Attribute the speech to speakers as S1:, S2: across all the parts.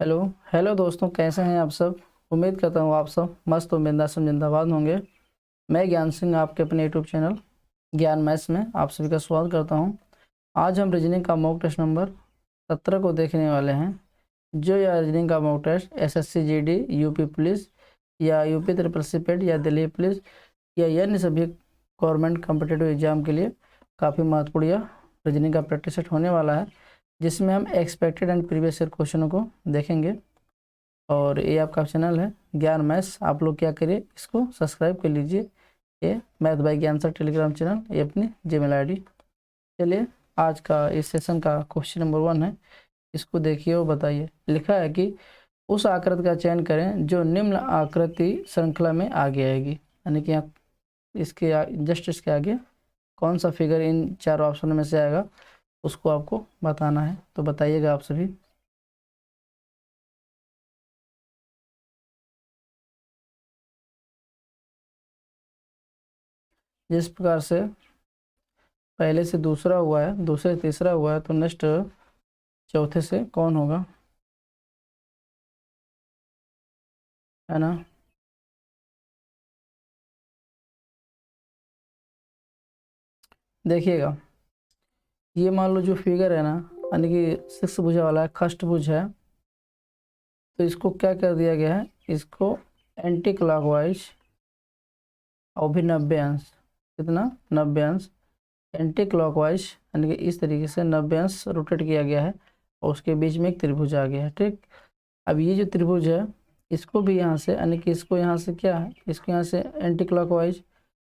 S1: Hello. Hello दोस्तों, कैसे हैं आप सब। उम्मीद करता हूँ आप सब मस्त और बिंदास जिंदाबाद होंगे। मैं ज्ञान सिंह आपके अपने यूट्यूब चैनल ज्ञान मैथ्स में आप सभी का स्वागत करता हूँ। आज हम रीजनिंग का मॉक टेस्ट नंबर 17 को देखने वाले हैं। जो यह रीजनिंग का mock test SSC GD, UP police या यूपी ट्रिपल सी पेड या दिल्ली पुलिस या अन्य सभी गवर्नमेंट कॉम्पिटिटिव एग्जाम के लिए काफ़ी महत्वपूर्ण यह रीजनिंग का प्रैक्टिस सेट होने वाला है, जिसमें हम एक्सपेक्टेड एंड प्रीवियस ईयर क्वेश्चनों को देखेंगे। और ये आपका चैनल है ज्ञान मैथ्स। आप लोग क्या करिए, इसको सब्सक्राइब कर लीजिए। ये मैथ बाय ज्ञान सर टेलीग्राम चैनल, ये अपनी जीमेल आईडी। चलिए, आज का इस सेशन का क्वेश्चन नंबर 1 है। इसको देखिए और बताइए। लिखा है कि उस आकृति का चयन करें जो निम्न आकृति श्रृंखला में आगे आएगी। यानी कि यहाँ इसके जस्ट इसके आगे कौन सा फिगर इन चारों ऑप्शन में से आएगा, उसको आपको बताना है। तो बताइएगा आप सभी। जिस प्रकार से पहले से दूसरा हुआ है, दूसरे से तीसरा हुआ है, तो नेक्स्ट चौथे से कौन होगा, है ना। देखिएगा, ये मान लो जो फिगर है ना, यानी कि 6 भुजा वाला है, खष्ट भुज है। तो इसको क्या कर दिया गया है, इसको एंटी क्लॉकवाइज और भी 90 अंश, कितना 90 अंश एंटी क्लॉकवाइज, यानी कि इस तरीके से 90 अंश रोटेट किया गया है। और उसके बीच में एक त्रिभुज आ गया है, ठीक। अब ये जो त्रिभुज है, इसको भी यहाँ से, यानी कि इसको यहाँ से क्या है, इसको यहाँ से एंटी क्लॉकवाइज,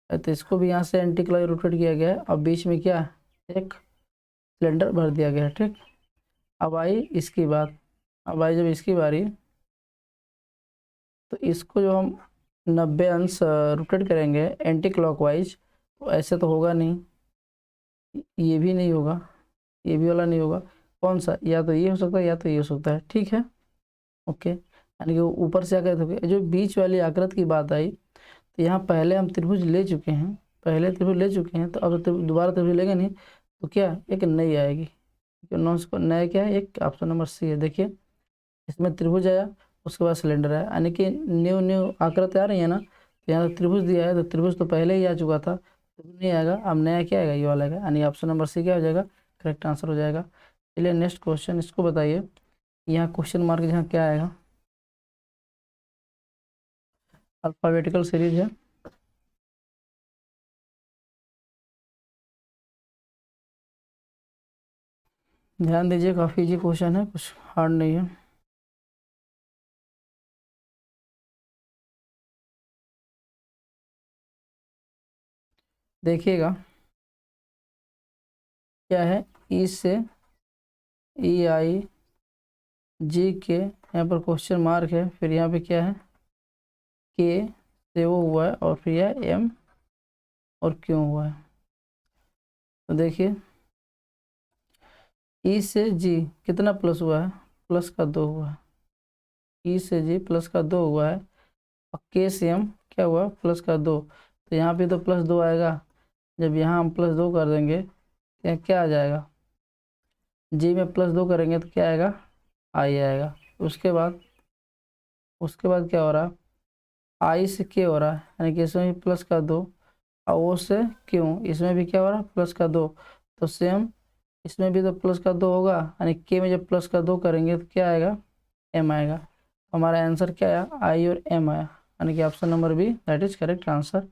S1: तो इसको भी यहाँ से एंटी क्लॉक रोटेट किया गया है। और बीच में क्या है, एक सिलेंडर भर दिया गया है, ठीक। अब आई इसकी बात। अब आई जब इसकी बारी, तो इसको जो हम 90 अंश रोटेट करेंगे एंटी क्लॉकवाइज, तो ऐसे तो होगा नहीं, ये भी नहीं होगा, ये भी वाला नहीं होगा। कौन सा, या तो ये हो सकता है या तो ये हो सकता है, ठीक है। ओके, यानी कि ऊपर से आकर जो बीच वाली आकृति की बात आई, तो यहाँ पहले हम त्रिभुज ले चुके हैं, पहले त्रिभुज ले चुके हैं, तो अब दोबारा त्रिभुज लेंगे नहीं, तो क्या एक नई आएगी। नॉन नया क्या है, एक ऑप्शन नंबर सी है। देखिए, इसमें त्रिभुज आया, उसके बाद सिलेंडर आया, यानी कि न्यू न्यू आकृति आ रही है ना। तो यहाँ तो त्रिभुज दिया है, तो त्रिभुज तो पहले ही आ चुका था, त्रिभुज नहीं आएगा। अब नया क्या आएगा, ये वाला आएगा, यानी ऑप्शन नंबर सी क्या हो जाएगा, करेक्ट आंसर हो जाएगा। चलिए नेक्स्ट क्वेश्चन, इसको बताइए। यहाँ क्वेश्चन मार्क यहाँ क्या आएगा, अल्फाबेटिकल सीरीज है। ध्यान दीजिए, काफ़ी इजी क्वेश्चन है, कुछ हार्ड नहीं है। देखिएगा क्या है, ई से ई आई जी के, यहाँ पर क्वेश्चन मार्क है, फिर यहाँ पे क्या है, के से वो हुआ है, और फिर यह एम और क्यों हुआ है। तो देखिए, ई से जी कितना प्लस हुआ है, प्लस का 2 हुआ है। ई से जी प्लस का 2 हुआ है, और के से एम क्या हुआ, प्लस का 2। तो यहाँ पे तो प्लस 2 आएगा। जब यहाँ हम प्लस 2 कर देंगे, तो यहाँ क्या आ जाएगा, जी में प्लस 2 करेंगे तो क्या आएगा, आई आएगा। उसके बाद क्या हो रहा है, आई से के हो रहा है, यानी कि इसमें भी प्लस का 2, और वो से क्यों, इसमें भी क्या हो रहा है, प्लस का 2। तो सेम इसमें भी तो प्लस का 2 होगा, यानी के में जब प्लस का 2 करेंगे तो क्या आएगा, एम आएगा। हमारा आंसर क्या आया, आई और एम आया, यानी कि option number B that is correct answer.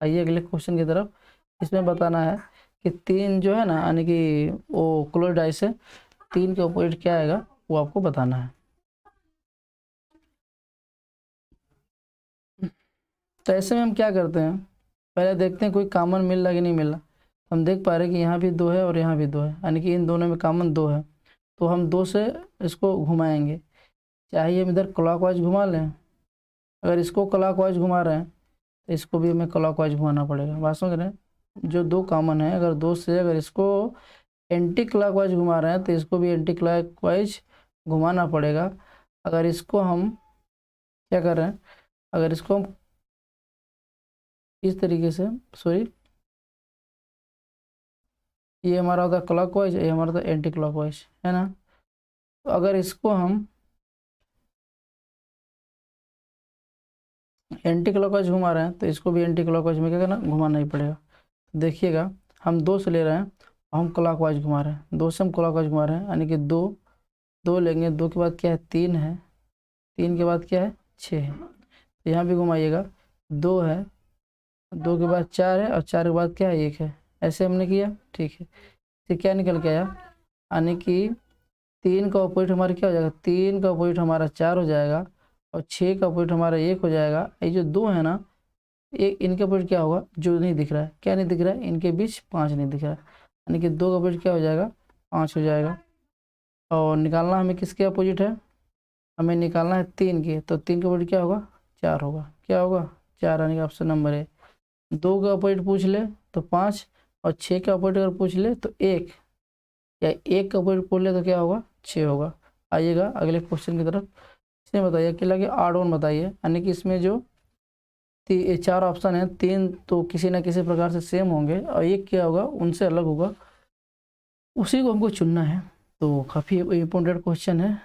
S1: आइए अगले क्वेश्चन की तरफ। इसमें बताना है कि 3 जो है ना, यानी कि वो क्लोज डाइस है, 3 के अपोजिट क्या आएगा, वो आपको बताना है। तो ऐसे में हम क्या करते हैं, पहले देखते हैं कोई कॉमन मिल रहा कि नहीं मिल रहा। हम देख पा रहे हैं कि यहाँ भी 2 है और यहाँ भी 2 है, यानी कि इन दोनों में कॉमन 2 है। तो हम 2 से इसको घुमाएंगे, चाहे हम इधर क्लॉकवाइज घुमा लें। अगर इसको क्लॉकवाइज घुमा रहे हैं, तो इसको भी हमें क्लॉकवाइज घुमाना पड़ेगा। बात समझ रहे हैं, जो 2 कॉमन है, अगर 2 से अगर इसको एंटी क्लॉकवाइज घुमा रहे हैं, तो इसको भी एंटी क्लॉकवाइज घुमाना पड़ेगा। अगर इसको हम क्या कर रहे हैं, अगर इसको हम इस तरीके से, सॉरी, ये हमारा होता है क्लॉकवाइज, ये हमारा होता है एंटी क्लॉकवाइज, है ना। तो अगर इसको हम एंटी क्लॉकवाइज घुमा रहे हैं तो इसको भी एंटी क्लॉकवाइज में क्या करना, घुमाना ही पड़ेगा। तो देखिएगा हम 2 से ले रहे हैं और हम क्लॉकवाइज घुमा रहे हैं, 2 से हम क्लॉकवाइज घुमा रहे हैं, यानी कि 2 लेंगे, 2 के बाद क्या है 3 है, 3 के बाद क्या है 6 है। तो यहाँ भी घुमाइएगा, 2 है, 2 के बाद 4 है और 4 के बाद क्या है 1 है। ऐसे हमने किया, ठीक है। तो क्या निकल के आया, यानी कि 3 का अपोजिट हमारा क्या हो जाएगा, 3 का अपोजिट हमारा 4 हो जाएगा और 6 का अपोजिट हमारा 1 हो जाएगा। ये जो 2 है ना, एक इनके अपोजिट क्या होगा, जो नहीं दिख रहा है, क्या नहीं दिख रहा है, इनके बीच 5 नहीं दिख रहा है, यानी कि 2 का अपोजिट क्या हो जाएगा, 5 हो जाएगा। और निकालना हमें किसके अपोजिट है, हमें निकालना है 3 के, तो 3 का अपोजिट क्या होगा, 4 होगा, क्या होगा 4, यानी कि ऑप्शन नंबर है। 2 का अपोजिट पूछ ले तो 5 और 6 का अपोजिट अगर पूछ ले तो 1, या 1 का अपोजिट पूछ ले तो क्या होगा 6 होगा। आइएगा अगले क्वेश्चन की तरफ। इसमें बताइए अकेला कि आड वन बताइए, यानी कि इसमें जो 4 ऑप्शन है, 3 तो किसी ना किसी प्रकार से सेम होंगे और एक क्या होगा उनसे अलग होगा, उसी को हमको चुनना है। तो काफ़ी इम्पोर्टेंट क्वेश्चन है,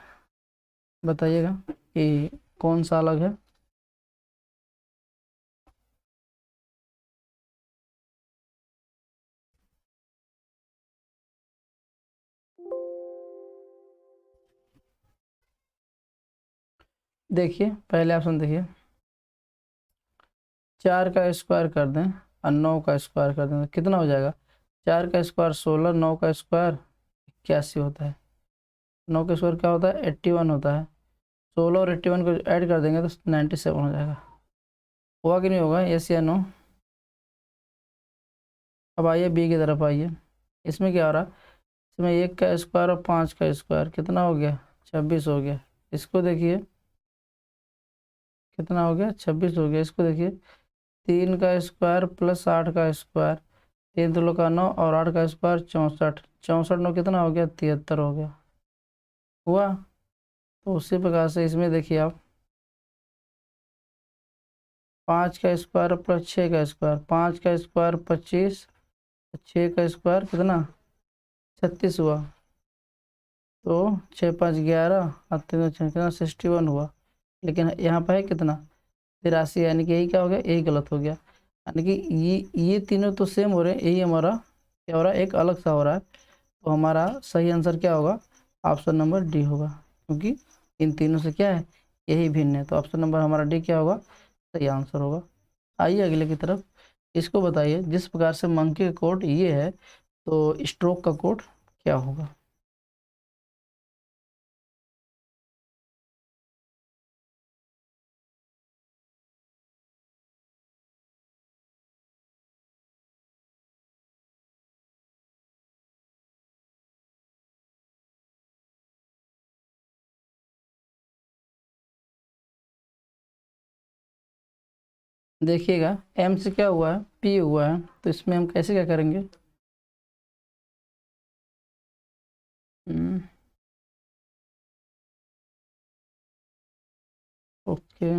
S1: बताइएगा कि कौन सा अलग है। देखिए पहले ऑप्शन देखिए, 4 का स्क्वायर कर दें और 9 का स्क्वायर कर दें तो कितना हो जाएगा, 4 का स्क्वायर 16, 9 का स्क्वायर 81 होता है, 9 का स्क्वायर क्या होता है 81 होता है, 16 और 81 को ऐड कर देंगे तो 97 हो जाएगा। हुआ कि नहीं होगा, यस या नो। अब आइए बी की तरफ आइए, इसमें क्या हो रहा है, इसमें 1 का स्क्वायर और 5 का स्क्वायर कितना हो गया 26 हो गया। इसको देखिए कितना हो गया 26 हो गया। इसको देखिए 3 का स्क्वायर प्लस 8 का स्क्वायर, 3 3 का 9 और 8 का स्क्वायर 64, 64 9 कितना हो गया 73 हो गया। हुआ। तो उसी प्रकार से इसमें देखिए आप 5 का स्क्वायर प्लस 6 का स्क्वायर, 5 का स्क्वायर 25, 6 का स्क्वायर कितना 36 हुआ, तो 6 5 11 और 3 6 कितना 61 हुआ। लेकिन यहाँ पर है कितना 83, यानी कि यही क्या हो गया, यही गलत हो गया। यानी कि ये तीनों तो सेम हो रहे हैं, यही हमारा क्या हो रहा है एक अलग सा हो रहा है। तो हमारा सही आंसर क्या होगा, ऑप्शन नंबर डी होगा, क्योंकि इन तीनों से क्या है यही भिन्न है। तो ऑप्शन नंबर हमारा डी क्या होगा, सही आंसर होगा। आइए अगले की तरफ, इसको बताइए जिस प्रकार से मंकी का कोड ये है तो स्ट्रोक का कोड क्या होगा। देखिएगा एम से क्या हुआ है, पी हुआ है, तो इसमें हम कैसे क्या करेंगे, ओके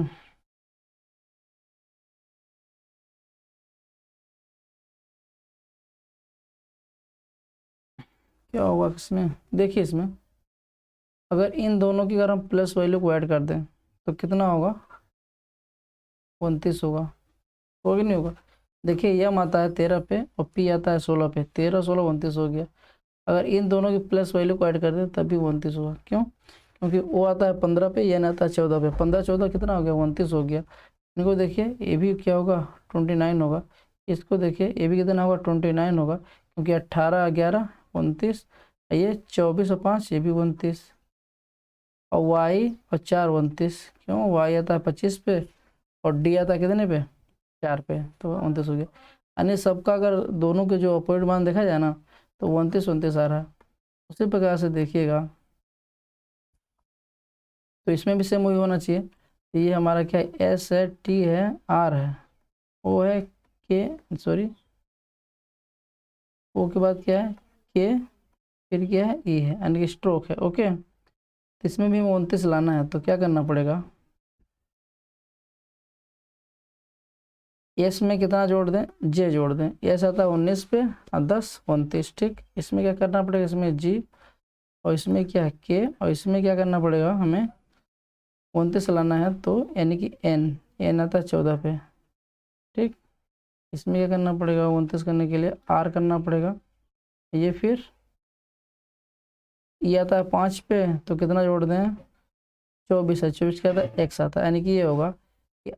S1: क्या होगा इसमें, देखिए इसमें अगर इन दोनों की अगर हम प्लस वैल्यू को ऐड कर दें तो कितना होगा 29 होगा, होगा कि नहीं होगा। देखिए यम आता है 13 पे और पी आता है 16 पे, 13 16 29 हो गया। अगर इन दोनों की प्लस वैल्यू को ऐड कर दें तब भी 29 होगा, क्यों, क्योंकि वो आता है 15 पे, ये आता है 14 पे, 15 14 कितना हो गया 29 हो गया। इनको देखिए ये भी क्या होगा 29 होगा, इसको देखिए ये भी कितना होगा 29 होगा, क्योंकि 18 11 29, ये 24 और 5 ये भी 29, और वाई और 4 29, क्यों वाई आता है 25 पे और डी आता है कितने पे 4 पे, तो 29 हो गया। यानी सबका अगर दोनों के जो अपोजिट मान देखा जाए ना तो 29 29 आ रहा है। उसी प्रकार से देखिएगा तो इसमें भी सेम वही होना चाहिए। तो ये हमारा क्या है एस है, टी है, आर है, ओ है के, सॉरी ओ के बाद क्या है के, फिर क्या है ई है, यानी कि स्ट्रोक है। ओके, तो इसमें भी हमें 29 लाना है तो क्या करना पड़ेगा, एस में कितना जोड़ दें, जे जोड़ दें, एस आता है 19 पे और 10 29, ठीक। इसमें क्या करना पड़ेगा, इसमें जी और इसमें क्या है के और इसमें क्या करना पड़ेगा हमें 29 लाना है, तो यानी कि एन, एन आता है 14 पे। ठीक, इसमें क्या करना पड़ेगा, 29 करने के लिए आर करना पड़ेगा। ये फिर ये आता है 5 पे, तो कितना जोड़ दें, 24 है, 24 क्या आता है एक्स आता है, यानी कि ये होगा कि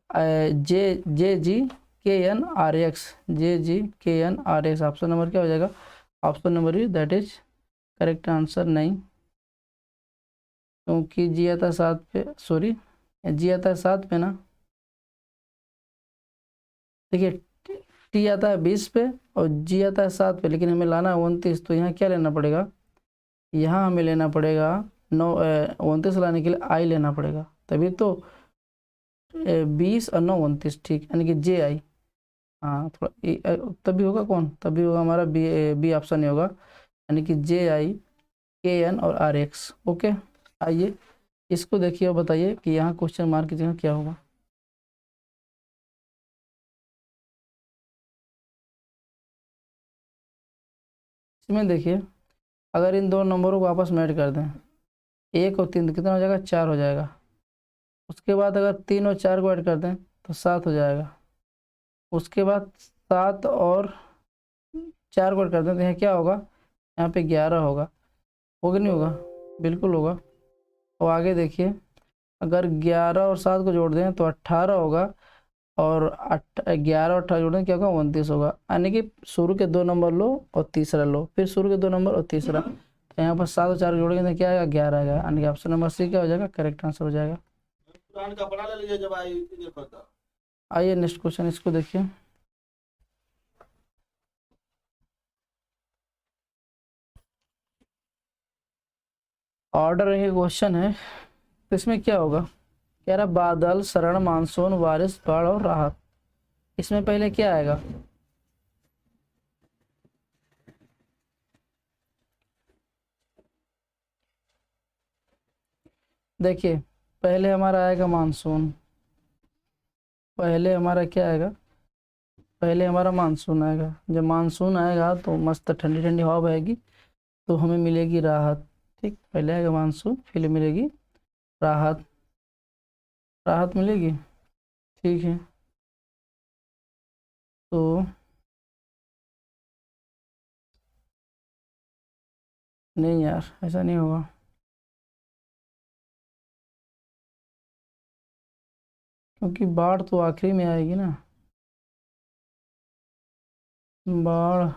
S1: जे J G K N R X, J G K N R X. Option number क्या हो जाएगा, option number E that is correct answer. नहीं, क्योंकि जी आता है 7 पे, सॉरी जी आता है 7 पे ना। देखिए टी आता है 20 पे और जी आता है 7 पे, लेकिन हमें लाना है 29, तो यहाँ क्या लेना पड़ेगा, यहाँ हमें लेना पड़ेगा 29 लाने के लिए आई लेना पड़ेगा, तभी तो 20 और 9 29, ठीक, यानी कि जे आई। हाँ थोड़ा तभी होगा कौन, तभी होगा हमारा बी, बी ऑप्शन ही होगा, यानी कि जे आई के एन और आर एक्स। ओके, आइए इसको देखिए और बताइए कि यहाँ क्वेश्चन मार्क की जगह क्या होगा। इसमें देखिए, अगर इन दो नंबरों को आपस में ऐड कर दें, 1 और 3, तो कितना हो जाएगा, 4 हो जाएगा। उसके बाद अगर 3 और 4 को ऐड कर दें तो 7 हो जाएगा। उसके बाद 7 और 4 को ऐड कर दें तो यहाँ क्या होगा, यहाँ पे 11 होगा। होगा नहीं होगा, बिल्कुल होगा। और आगे देखिए, अगर 11 और 7 को जोड़ दें तो 18 होगा, और 11 और 18 जोड़ दें क्या होगा, 29 होगा। यानी कि शुरू के 2 नंबर लो और तीसरा लो, फिर शुरू के 2 नंबर और तीसरा, तो यहाँ पर 7 और 4 जोड़ेंगे तो क्या आएगा, 11 आएगा, यानी कि ऑप्शन नंबर सी क्या हो जाएगा, करेक्ट आंसर हो जाएगा। आइए नेक्स्ट क्वेश्चन, इसको देखिए। ऑर्डर ये क्वेश्चन है, तो इसमें क्या होगा, कह रहा बादल, शरण, मानसून, बारिश, बाढ़ और राहत। इसमें पहले क्या आएगा, देखिए पहले हमारा आएगा मानसून। पहले हमारा क्या आएगा, पहले हमारा मानसून आएगा। जब मानसून आएगा तो मस्त ठंडी ठंडी हवा बहेगी, तो हमें मिलेगी राहत। ठीक, पहले आएगा मानसून, फिर मिलेगी राहत, राहत मिलेगी। ठीक है, तो नहीं यार, ऐसा नहीं होगा। क्योंकि बाढ़ तो आखिरी में आएगी ना, बाढ़।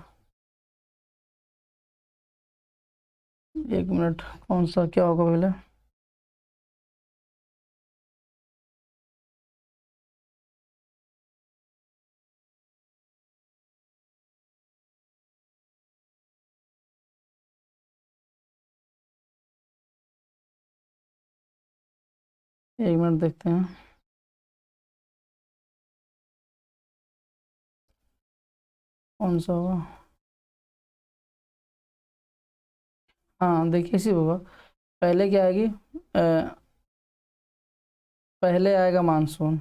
S1: एक मिनट, कौन सा क्या होगा पहले, एक मिनट देखते हैं। कौन सा होगा, हाँ देखिए इसी होगा। पहले क्या आएगी, पहले आएगा मानसून।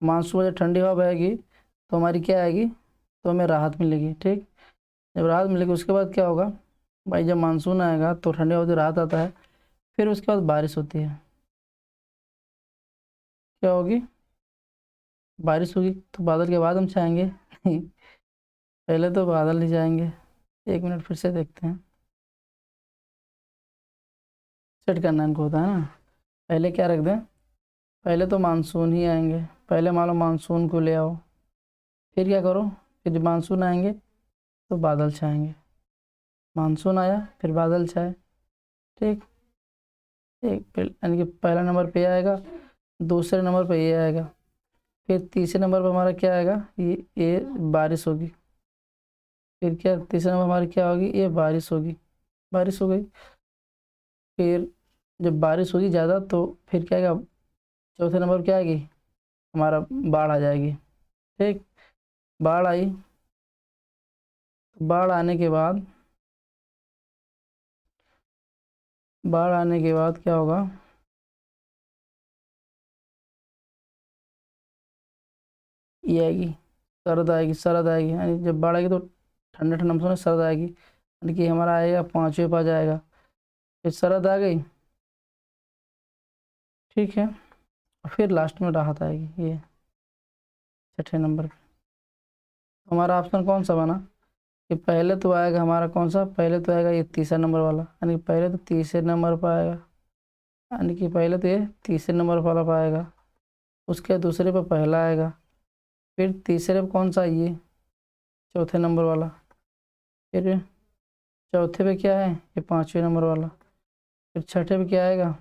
S1: मानसून में जब ठंडी हवा बहेगी तो हमारी क्या आएगी, तो हमें राहत मिलेगी। ठीक, जब राहत मिलेगी उसके बाद क्या होगा, भाई जब मानसून आएगा तो ठंडी हवा से राहत आता है, फिर उसके बाद बारिश होती है। क्या होगी, बारिश होगी, तो बादल के बाद हम छाएंगे नहीं, पहले तो बादल नहीं जाएंगे। एक मिनट फिर से देखते हैं, सेट करना इनको होता है ना। पहले क्या रख दें, पहले तो मानसून ही आएंगे, पहले मान लो मानसून को ले आओ, फिर क्या करो, फिर जब मानसून आएंगे तो बादल छाएंगे। मानसून आया फिर बादल छाए। ठीक, एक यानी कि पहला नंबर पे आएगा, दूसरे नंबर पे ये आएगा, फिर तीसरे नंबर पर हमारा क्या आएगा, ये बारिश होगी। फिर क्या, तीसरे नंबर हमारी क्या होगी, ये बारिश होगी, बारिश हो गई। फिर जब बारिश होगी ज़्यादा तो फिर क्या आएगा, चौथे नंबर पर क्या आएगी, हमारा बाढ़ आ जाएगी। ठीक, बाढ़ आई, बाढ़ आने के बाद, बाढ़ आने के बाद क्या होगा, ये आएगी, शरद आएगी, शरद आएगी, यानी जब बाढ़ आएगी तो ठंडा ठंडा मौसम में शरद आएगी, यानी कि हमारा आएगा 5वें पे आ जाएगा। फिर शरद आ गई। ठीक है, और फिर लास्ट में राहत आएगी, ये छठे नंबर पे। हमारा ऑप्शन कौन सा बना कि पहले तो आएगा हमारा कौन सा, पहले तो आएगा ये तीसरा नंबर वाला, यानी पहले तो तीसरे नंबर पर आएगा, यानी कि पहले तो ये तीसरे नंबर वाला पाएगा, उसके दूसरे पर पहला आएगा, फिर तीसरे पर कौन सा, ये चौथे नंबर वाला, फिर चौथे पे क्या है, ये पाँचवें नंबर वाला, फिर छठे पे क्या आएगा,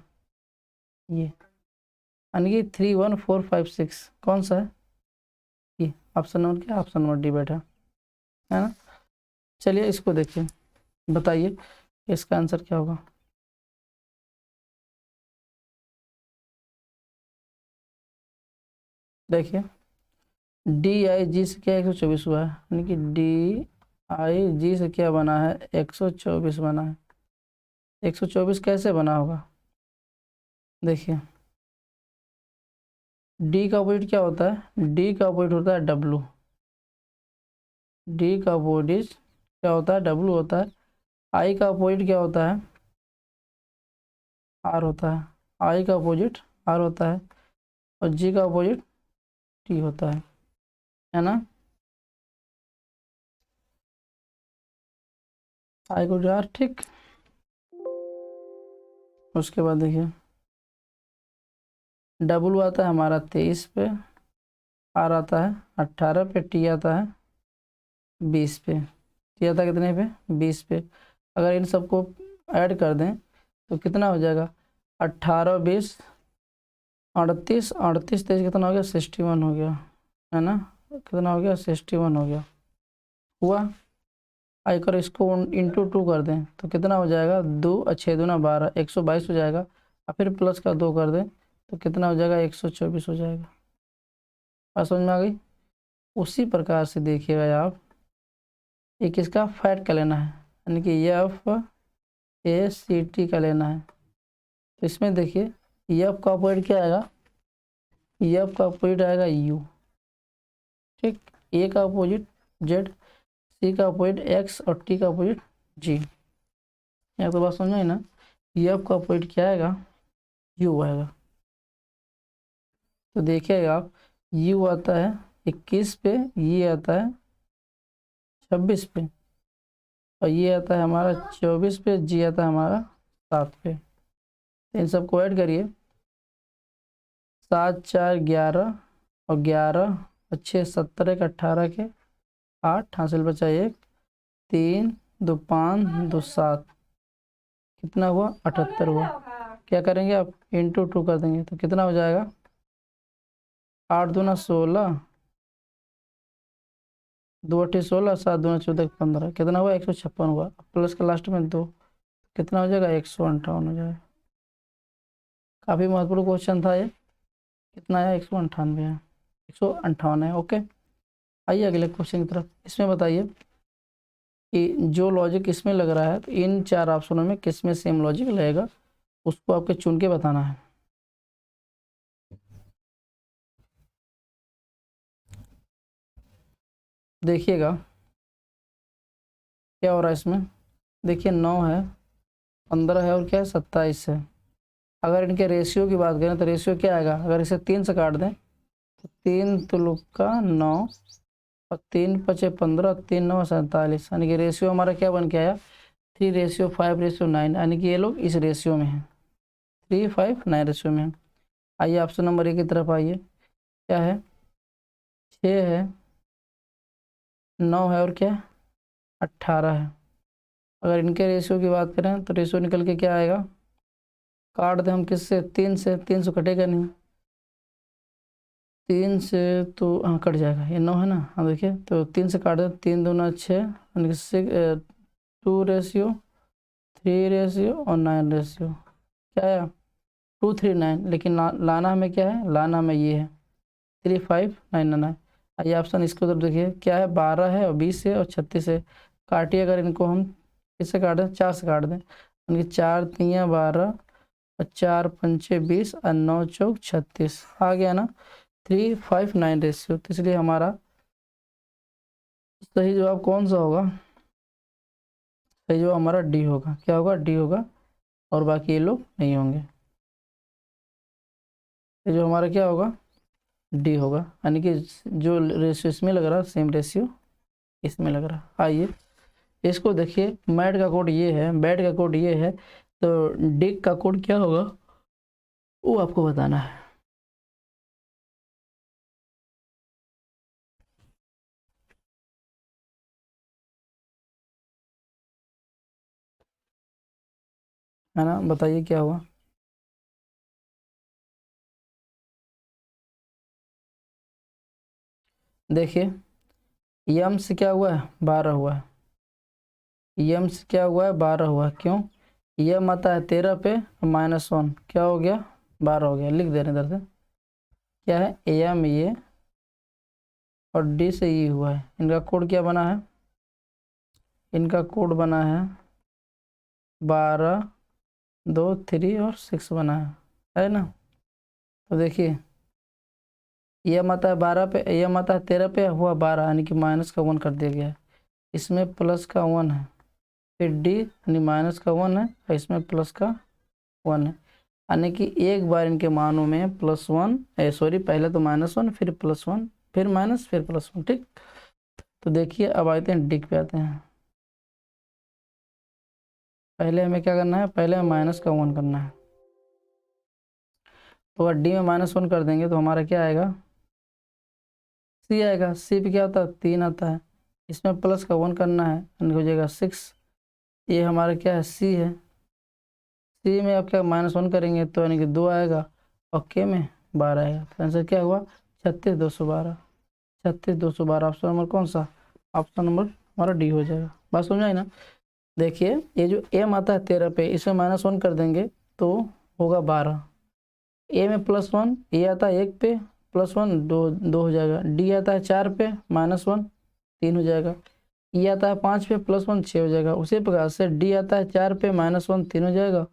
S1: ये, यानी कि 3 1 4 5 6 कौन सा है, ये ऑप्शन नंबर क्या, ऑप्शन नंबर डी बैठा है ना। चलिए इसको देखिए, बताइए इसका आंसर क्या होगा। देखिए DIG से क्या 124 हुआ है, यानी कि DIG से क्या बना है, 124 बना है। 124 कैसे बना होगा, देखिए डी का अपोजिट क्या होता है, डी का अपोजिट होता है डब्लू, डी का अपोजिट क्या होता है, डब्लू होता है। आई का अपोजिट क्या होता है, आर होता है, आई का अपोजिट आर होता है, और जी का अपोजिट टी होता है ना। आई को आर, ठीक। उसके बाद देखिए डब्लू आता है हमारा 23 पे, आर आता है 18 पे, टी आता है 20 पे, टी आता है कितने पे, 20 पे। अगर इन सबको ऐड कर दें तो कितना हो जाएगा, 18 20 38, 38 तेईस कितना हो गया, 61 हो गया, है ना। कितना हो गया, 61 हो गया, हुआ। आकर इसको इंटू 2 कर दें तो कितना हो जाएगा, 2 6 2 12, 122 हो जाएगा, और फिर प्लस का 2 कर दें तो कितना हो जाएगा, 124 हो जाएगा। बात समझ में आ गई। उसी प्रकार से देखिएगा आप, एक इसका फैट का लेना है, यानी कि FACT का लेना है। तो इसमें देखिए एफ का अपोजिट क्या आएगा, एफ का अपोजिट आएगा U, ठीक। ए का अपोजिट Z, सी का अपोजिट X, और टी का अपोजिट G। यहाँ तो बात समझ ना, एफ का अपोजिट क्या आएगा, U आएगा। तो देखिएगा आप, U आता है 21 पे, ये आता है 26 पे, और ये आता है हमारा 24 पे, G आता है हमारा 7 पे। तो इन सबको ऐड करिए, 7 4 11, और 11 और 6 17, 1 18 के 8, हासिल बचा 1, 3 2 5 2 7, कितना हुआ, 78 हुआ। क्या करेंगे आप, इंटू 2 कर देंगे तो कितना हो जाएगा, 8 दूना 16, 2 8 16, 7 दूना 14 15, कितना हुआ, 156 हुआ। प्लस का लास्ट में 2, कितना हो जाएगा, 158 हो जाएगा। काफ़ी महत्वपूर्ण क्वेश्चन था ये। कितना है, 198 है, 158 है। ओके, आइए अगले क्वेश्चन की तरफ। इसमें बताइए कि जो लॉजिक इसमें लग रहा है, तो इन 4 ऑप्शनों में किस में सेम लॉजिक लगेगा, उसको आपके चुन के बताना है। देखिएगा क्या हो रहा है इसमें, देखिए 9 है, 15 है, और क्या है, 27 है। अगर इनके रेशियो की बात करें तो रेशियो क्या आएगा, अगर इसे 3 से काट दें तो 3 तुलुक का 9, और 3 पचे 15, 3 9 47, यानी कि रेशियो हमारा क्या बन के आया, 3:5:9, यानी कि ये लोग इस रेशियो में हैं, 3:5:9 रेशियो में हैं। आइए ऑप्शन नंबर 1 की तरफ आइए, क्या है, 6 है, 9 है, और क्या है, 18 है। अगर इनके रेशियो की बात करें तो रेशियो निकल के क्या आएगा, काट दें हम किससे, 3 से, 3 से कटेगा नहीं, 3 से तो हाँ कट जाएगा, ये 9 है ना, हाँ देखिए, तो 3 से काट दें, 3 दूना 6, यानी कि 2 रेशियो, 3 रेशियो, और 9 रेशियो, क्या आया, 2:3:9। लेकिन लाना हमें क्या है, लाना हमें ये है 3:5:9। आइए ऑप्शन इसको तरफ देखिए, क्या है, 12 है, और 20 है, और 36 है। काटिए, अगर इनको हम किससे काट दें, 4 से काट दें, यानी कि 4 3 12, और 4 5 20, और 9 4 36, आ गया ना, 3:5:9 रेशियो। तो इसलिए हमारा सही जवाब कौन सा होगा, सही जवाब हमारा डी होगा। क्या होगा, डी होगा, और बाकी ये लोग नहीं होंगे। ये जो हमारा क्या होगा, डी होगा, यानी कि जो रेशियो इसमें लग रहा है सेम रेशियो इसमें लग रहा है। आइए इसको देखिए, मैट का कोड ये है, बैट का कोड ये है, तो डिक का कोड क्या होगा वो आपको बताना है ना, बताइए क्या हुआ। देखिए यम से क्या हुआ है, 12 हुआ है, यम से क्या हुआ है, 12 हुआ है। क्यों, यम आता है 13 पे, -1 क्या हो गया, 12 हो गया। लिख दे रहे हैं इधर से, क्या है, एम ये और डी से ई हुआ है। इनका कोड क्या बना है, इनका कोड बना है 12, 2, 3 और 6 बना है ना। तो देखिए यम आता है 12 पे, यम आता है 13 पे, हुआ 12, यानी कि माइनस का 1 कर दिया गया है। इसमें प्लस का 1 है, फिर डी यानी माइनस का 1 है और इसमें प्लस का 1 है, यानी कि एक बार इनके मानों में +1, सॉरी पहले तो -1 फिर +1 फिर माइनस फिर +1, ठीक। तो देखिए अब आते हैं डिक पे आते हैं। पहले हमें क्या करना है, पहले हमें माइनस का 1 करना है। तो अगर डी में -1 कर देंगे तो हमारा क्या आएगा, सी आएगा। सी पे क्या होता है, 3 आता है, इसमें प्लस का 1 करना है, यानी हो जाएगा 6। ये हमारा क्या है, सी है। सी में अब क्या -1 करेंगे तो यानी कि 2 आएगा और के में 12 आएगा। तो आंसर क्या हुआ, 36,212। 36,212 ऑप्शन नंबर कौन सा, ऑप्शन नंबर हमारा डी हो जाएगा। बात समझ आई ना। देखिए ये जो एम आता है 13 पे, इसमें -1 कर देंगे तो होगा 12। ए में +1, ए आता है 1 पे, +1 2 हो जाएगा। डी आता है 4 पे, -1 3 हो जाएगा। ई आता है 5 पे, +1 6 हो जाएगा। उसी प्रकार से डी आता है 4 पे, -1 3 हो जाएगा,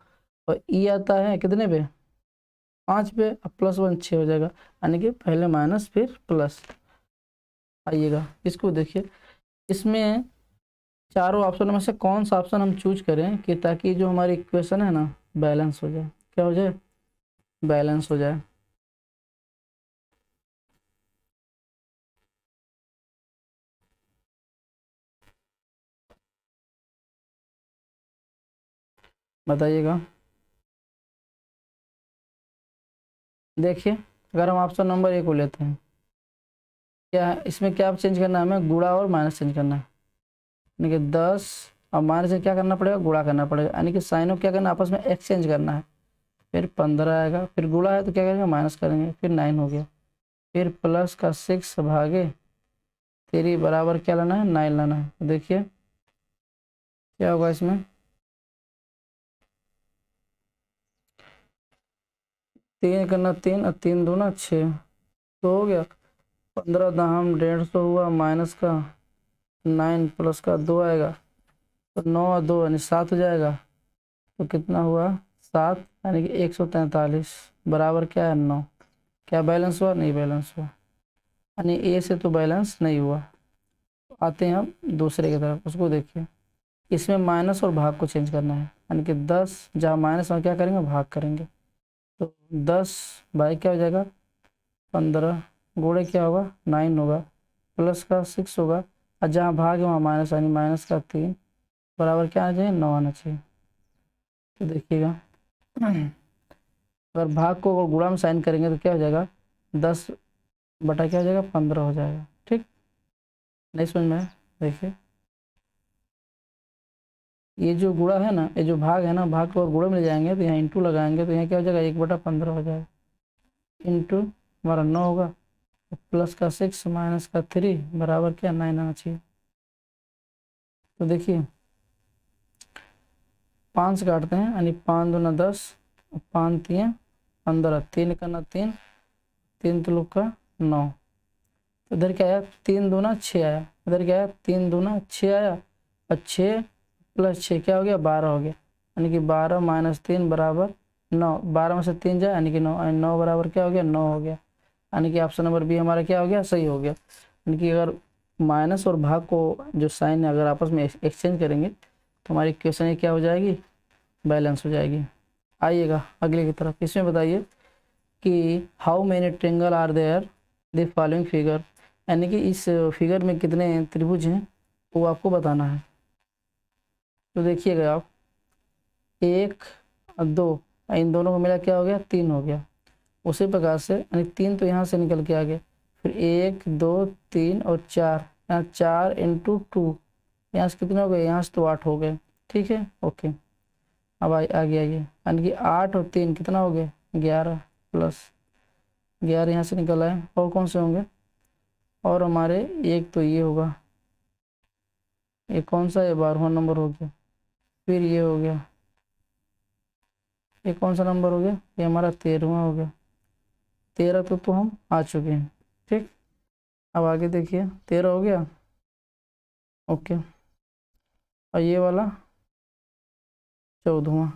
S1: और ई आता है कितने पे, 5 पे, +1 6 हो जाएगा, यानी कि पहले माइनस फिर प्लस। आइएगा इसको देखिए, इसमें चारों ऑप्शन में से कौन सा ऑप्शन हम चूज करें कि ताकि जो हमारी इक्वेशन है ना बैलेंस हो जाए। क्या हो जाए, बैलेंस हो जाए। बताइएगा। देखिए अगर हम ऑप्शन नंबर ए को लेते हैं, क्या है इसमें, क्या चेंज करना है हमें, गुणा और माइनस चेंज करना है, यानी कि 10 और माइनस से क्या करना पड़ेगा, गुणा करना पड़ेगा, यानी कि साइनों क्या करना है, आपस में एक्सचेंज करना है। फिर 15 आएगा, फिर गुणा है तो क्या करेंगे, माइनस करेंगे, फिर 9 हो गया, फिर प्लस का 6 भागे 3 बराबर क्या लाना है, 9 लाना है। तो देखिए क्या होगा इसमें, 3 करना 3 और 3 दूना 6, तो हो गया 15 दाहम 150 हुआ, माइनस का 9 प्लस का 2 आएगा, तो 9 और 2 यानी 7 हो जाएगा। तो कितना हुआ, 7, यानी कि 143 बराबर क्या है, 9। क्या बैलेंस हुआ, नहीं बैलेंस हुआ, यानी ए से तो बैलेंस नहीं हुआ। आते हैं हम दूसरे की तरफ, उसको देखिए। इसमें माइनस और भाग को चेंज करना है, यानी कि 10 जहाँ माइनस में क्या करेंगे, भाग करेंगे। तो 10 बाई क्या हो जाएगा, 15 गुणे क्या होगा, 9 होगा, प्लस का 6 होगा, और जहाँ भाग है वहाँ माइनस, यानी माइनस का 3 बराबर क्या आना चाहिए, 9 आना चाहिए। तो देखिएगा अगर भाग को अगर गुणा में साइन करेंगे तो क्या हो जाएगा, 10 बटा क्या हो जाएगा, 15 हो जाएगा। ठीक, नहीं समझ में आया? देखिए ये जो गुणा है ना, ये जो भाग है ना, भाग को अगर गुणा में ले जाएंगे तो यहाँ इंटू लगाएंगे तो यहाँ क्या हो जाएगा, 1/15 हो जाएगा, इंटू हमारा 9 होगा, प्लस का 6 माइनस का 3 बराबर क्या, 9 आना चाहिए। तो देखिए 5 से काटते हैं, यानी 5 दूना 10, 5 3 15, 3 करना 3, 3 तुलुक का 9। तो इधर क्या आया, 3 दूना 6 आया, इधर क्या आया, 3 दूना 6 आया, और 6 प्लस 6 क्या हो गया, 12 हो गया, यानी कि 12 माइनस 3 बराबर 9। 12 में से 3 जाए यानी कि 9, 9 बराबर क्या हो गया, 9 हो गया, यानी कि ऑप्शन नंबर बी हमारा क्या हो गया, सही हो गया। यानी कि अगर माइनस और भाग को जो साइन है अगर आपस में एक्सचेंज करेंगे तो हमारी इक्वेशन ये क्या हो जाएगी, बैलेंस हो जाएगी। आइएगा अगले की तरफ, इसमें बताइए कि how many triangle are there the following figure, यानी कि इस फिगर में कितने त्रिभुज हैं वो आपको बताना है। तो देखिएगा आप, 1 और 2, इन दोनों को मिला क्या हो गया, 3 हो गया। उसी प्रकार से यानी 3 तो यहाँ से निकल के आ गए, फिर 1 2 3 और 4, यहाँ 4 × 2, यहाँ से कितने हो गए, यहाँ से तो 8 हो गए। ठीक है, ओके। अब आगे आइए, यानी कि 8 और 3 कितना हो गए, 11 प्लस 11 यहाँ से निकल आए। और कौन से होंगे, और हमारे एक तो ये होगा, ये कौन सा, ये 12वां नंबर हो गया। फिर ये हो गया, ये कौन सा नंबर हो गया, ये हमारा 13वां हो गया। 13 तो हम आ चुके हैं। ठीक, अब आगे देखिए, 13 हो गया, ओके। और ये वाला 14वां,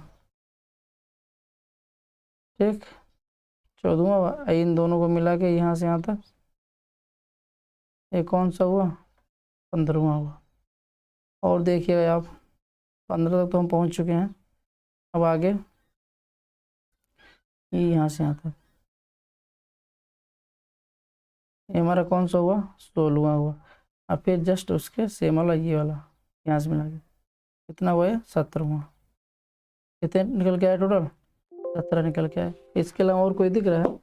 S1: ठीक, 14वां। इन दोनों को मिला के यहाँ से यहाँ तक ये कौन सा हुआ, 15वां हुआ। और देखिएगा आप, 15 तक तो हम पहुँच चुके हैं। अब आगे ये यहाँ से यहाँ तक, ये हमारा कौन सा हुआ, 16वां हुआ। अब फिर जस्ट उसके सेम वाला ये वाला यहाँ से मिला के कितना हुआ है, 17वां। कितने निकल के आए टोटल, 17 निकल के आए। इसके अलावा और कोई दिख रहा है,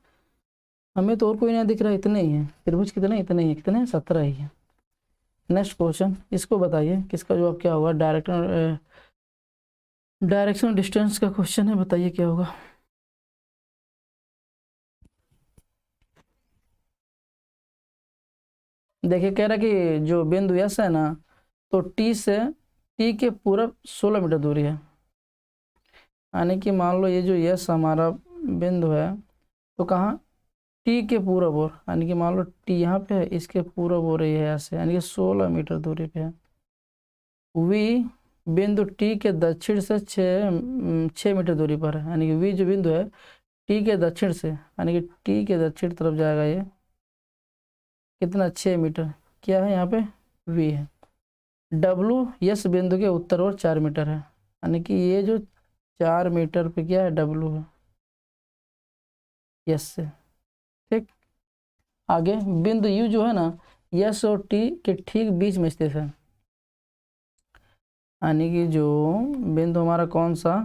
S1: हमें तो और कोई नहीं दिख रहा है, इतने ही हैं त्रिभुज। कितने, इतने ही, कितने, 17 ही हैं। नेक्स्ट क्वेश्चन, इसको बताइए किसका जवाब क्या होगा, डायरेक्शन डिस्टेंस का क्वेश्चन है, बताइए क्या होगा। देखिए कह रहा कि जो बिंदु यस है ना, तो टी से टी के पूरब 16 मीटर दूरी है। यानी कि मान लो ये जो यस हमारा बिंदु है, तो कहाँ, टी के पूरब ओर, यानी कि मान लो टी यहाँ पे है, इसके पूरब ओर ये है ऐसे, यानी कि 16 मीटर दूरी पे है। वी बिंदु टी के दक्षिण से 6 मीटर दूरी पर है। यानी कि वी जो बिंदु है टी के दक्षिण से, यानी कि टी के दक्षिण तरफ जाएगा, ये कितना, 6 मीटर, क्या है यहाँ पे, वी है। डब्लू यस बिंदु के उत्तर ओर 4 मीटर है, यानी कि ये जो 4 मीटर पे क्या है, डब्लू है यस से। ठीक, आगे बिंदु यू जो है ना, यस और टी के ठीक बीच में स्थित है। यानी कि जो बिंदु हमारा कौन सा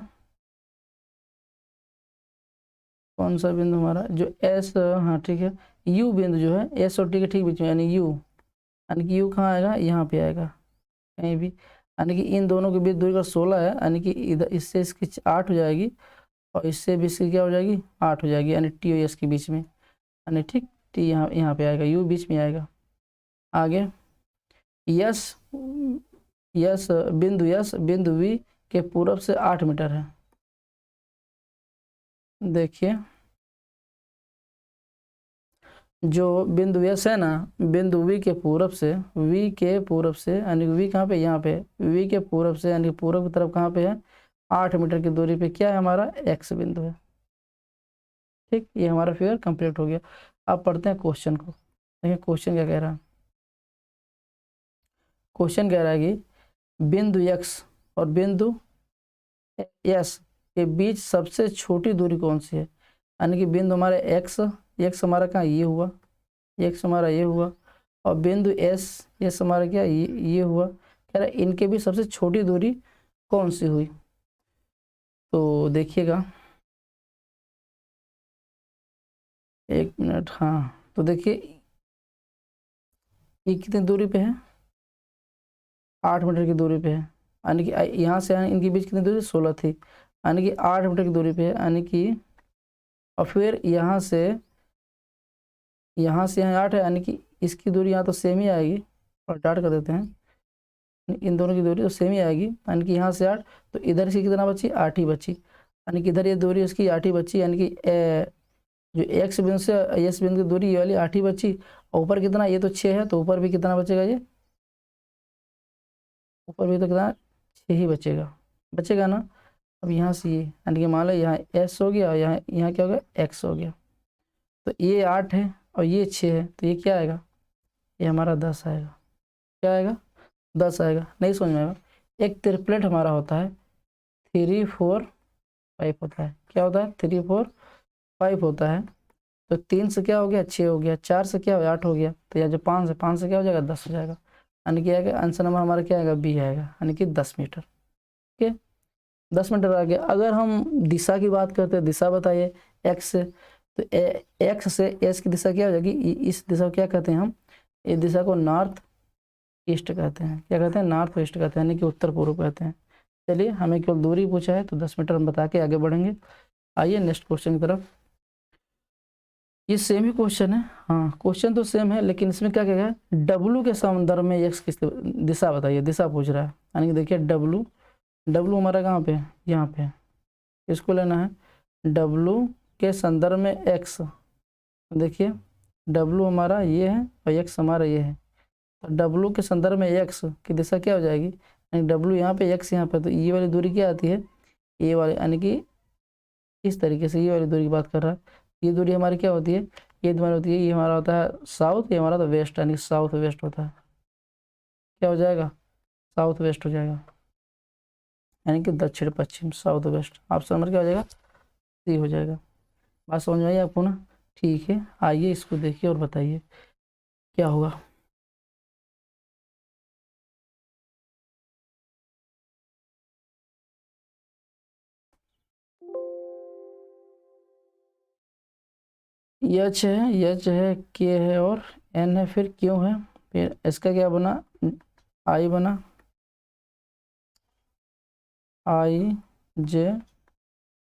S1: बिंदु हमारा जो एस, हाँ ठीक है, यू बिंदु जो है एस और टी के ठीक बीच में, यानी यू, यानी कि यू कहाँ आएगा, यहाँ पे आएगा कहीं भी। यानी कि इन दोनों के बीच दूरी का 16 है, यानी कि इधर इससे इसकी 8 हो जाएगी, और इससे भी इसकी क्या हो जाएगी, 8 हो जाएगी, यानी टी और एस के बीच में। यानी ठीक, टी यहाँ पे आएगा, यू बीच में आएगा। आगे यस यस बिंदु वी के पूरब से 8 मीटर है। देखिए जो बिंदु यस है ना, बिंदु वी के पूरब से, यानी वी कहाँ पे, यहाँ पे, वी के पूरब से, यानी पूरब की तरफ कहाँ पे है, 8 मीटर की दूरी पे क्या है, हमारा एक्स बिंदु है। ठीक, ये हमारा फिगर कंप्लीट हो गया। अब पढ़ते हैं क्वेश्चन को। देखिए क्वेश्चन क्या कह रहा है। क्वेश्चन कह रहा है कि बिंदु एक्स और बिंदु एस के बीच सबसे छोटी दूरी कौन सी है। यानी कि बिंदु हमारे एक्स हमारा कहाँ, ये हुआ, एक्स हमारा ये हुआ, और बिंदु एस हमारा क्या, ये हुआ। कह रहा है इनके बीच सबसे छोटी दूरी कौन सी हुई। तो देखिएगा, एक मिनट, हाँ तो देखिए ये कितनी दूरी पे है, 8 मीटर की दूरी पे है। यानी कि यहाँ से इनके बीच कितनी दूरी, 16 थी, यानी कि 8 मीटर की दूरी पे है। यानी कि और फिर यहाँ से यहाँ 8 है, यानी कि इसकी दूरी यहाँ तो सेम ही आएगी, और डाट कर देते हैं, इन दोनों की दूरी तो सेम ही आएगी। यानी कि यहाँ से 8, तो इधर से कितना बची, 8 ही बची। यानी कि इधर ये दूरी उसकी 8 ही बची, यानी कि जो एक्स बिंदु से एस बिंदु की दूरी ये वाली 8 ही बची। और ऊपर कितना, ये तो 6 है, तो ऊपर भी कितना बचेगा, ये ऊपर भी तो कितना, 6 ही बचेगा ना। अब यहाँ से ये, यानी कि मान लो यहाँ एस हो गया, और यहाँ क्या हो गया, एक्स हो गया। तो ये 8 है और ये 6 है, तो ये क्या आएगा, ये हमारा 10 आएगा। क्या आएगा, 10 आएगा। नहीं समझ में आएगा, एक त्रिप्लेट हमारा होता है, 3 4 5 होता है। क्या होता है, 3 4 5 होता है। तो 3 से क्या हो गया 6 हो गया, 4 से क्या हो गया 8 हो गया, तो या जो 5 से क्या हो जाएगा 10 हो जाएगा। यानी कि आएगा आंसर नंबर हमारा क्या आएगा बी आएगा, यानी कि 10 मीटर। ओके, 10 मीटर आ गया। अगर हम दिशा की बात करते हैं, दिशा बताइए एक्स से, तो एक्स से एस की दिशा क्या हो जाएगी, इस दिशा को क्या कहते हैं हम, इस दिशा को नॉर्थ ईस्ट कहते हैं। क्या कहते हैं, नॉर्थ ईस्ट कहते हैं, यानी कि उत्तर पूर्व कहते हैं। चलिए, हमें केवल दूरी पूछा है तो 10 मीटर हम बता के आगे बढ़ेंगे। आइए नेक्स्ट क्वेश्चन की तरफ। ये सेम ही क्वेश्चन है, हाँ क्वेश्चन तो सेम है, लेकिन इसमें क्या कहेगा, डब्लू के संदर्भ में एक्स की दिशा बताइए, दिशा पूछ रहा है। यानी कि देखिए डब्लू, डब्लू हमारा कहाँ पे है, यहाँ पे है। इसको लेना है डब्लू के संदर्भ में एक्स। देखिए डब्लू हमारा ये है और एक्स हमारा ये है, तो डब्लू के संदर्भ में एक्स की दिशा क्या हो जाएगी, यानी डब्लू यहाँ पे एक्स यहाँ पे, तो ये वाली दूरी क्या आती है, ये वाली, यानी कि इस तरीके से ये वाली दूरी की बात कर रहा है। ये दूरी हमारी क्या होती है, ये हमारी होती है, ये हमारा होता है साउथ, ये हमारा तो वेस्ट, यानी साउथ वेस्ट होता है। क्या हो जाएगा, साउथ वेस्ट हो जाएगा, यानी कि दक्षिण पश्चिम, साउथ वेस्ट। ऑप्शन नंबर क्या हो जाएगा, सी हो जाएगा। बात समझ में आई आपको ना, ठीक है। आइए इसको देखिए और बताइए क्या होगा। एच है, एच है, के है और एन है, फिर क्यों है, फिर इसका क्या बना, आई बना, आई जे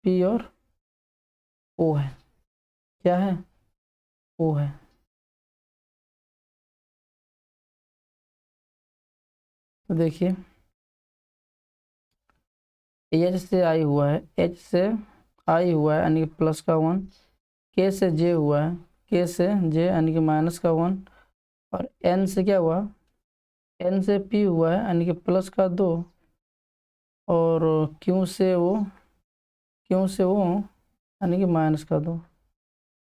S1: पी और ओ है। क्या है, ओ है। तो देखिए एच से आई हुआ है, एच से आई हुआ है यानी कि प्लस का 1, के से जे हुआ है, के से जे यानी कि माइनस का 1, और एन से क्या हुआ, एन से पी हुआ है यानी कि प्लस का 2, और क्यू से वो, क्यू से वो यानी कि माइनस का 2,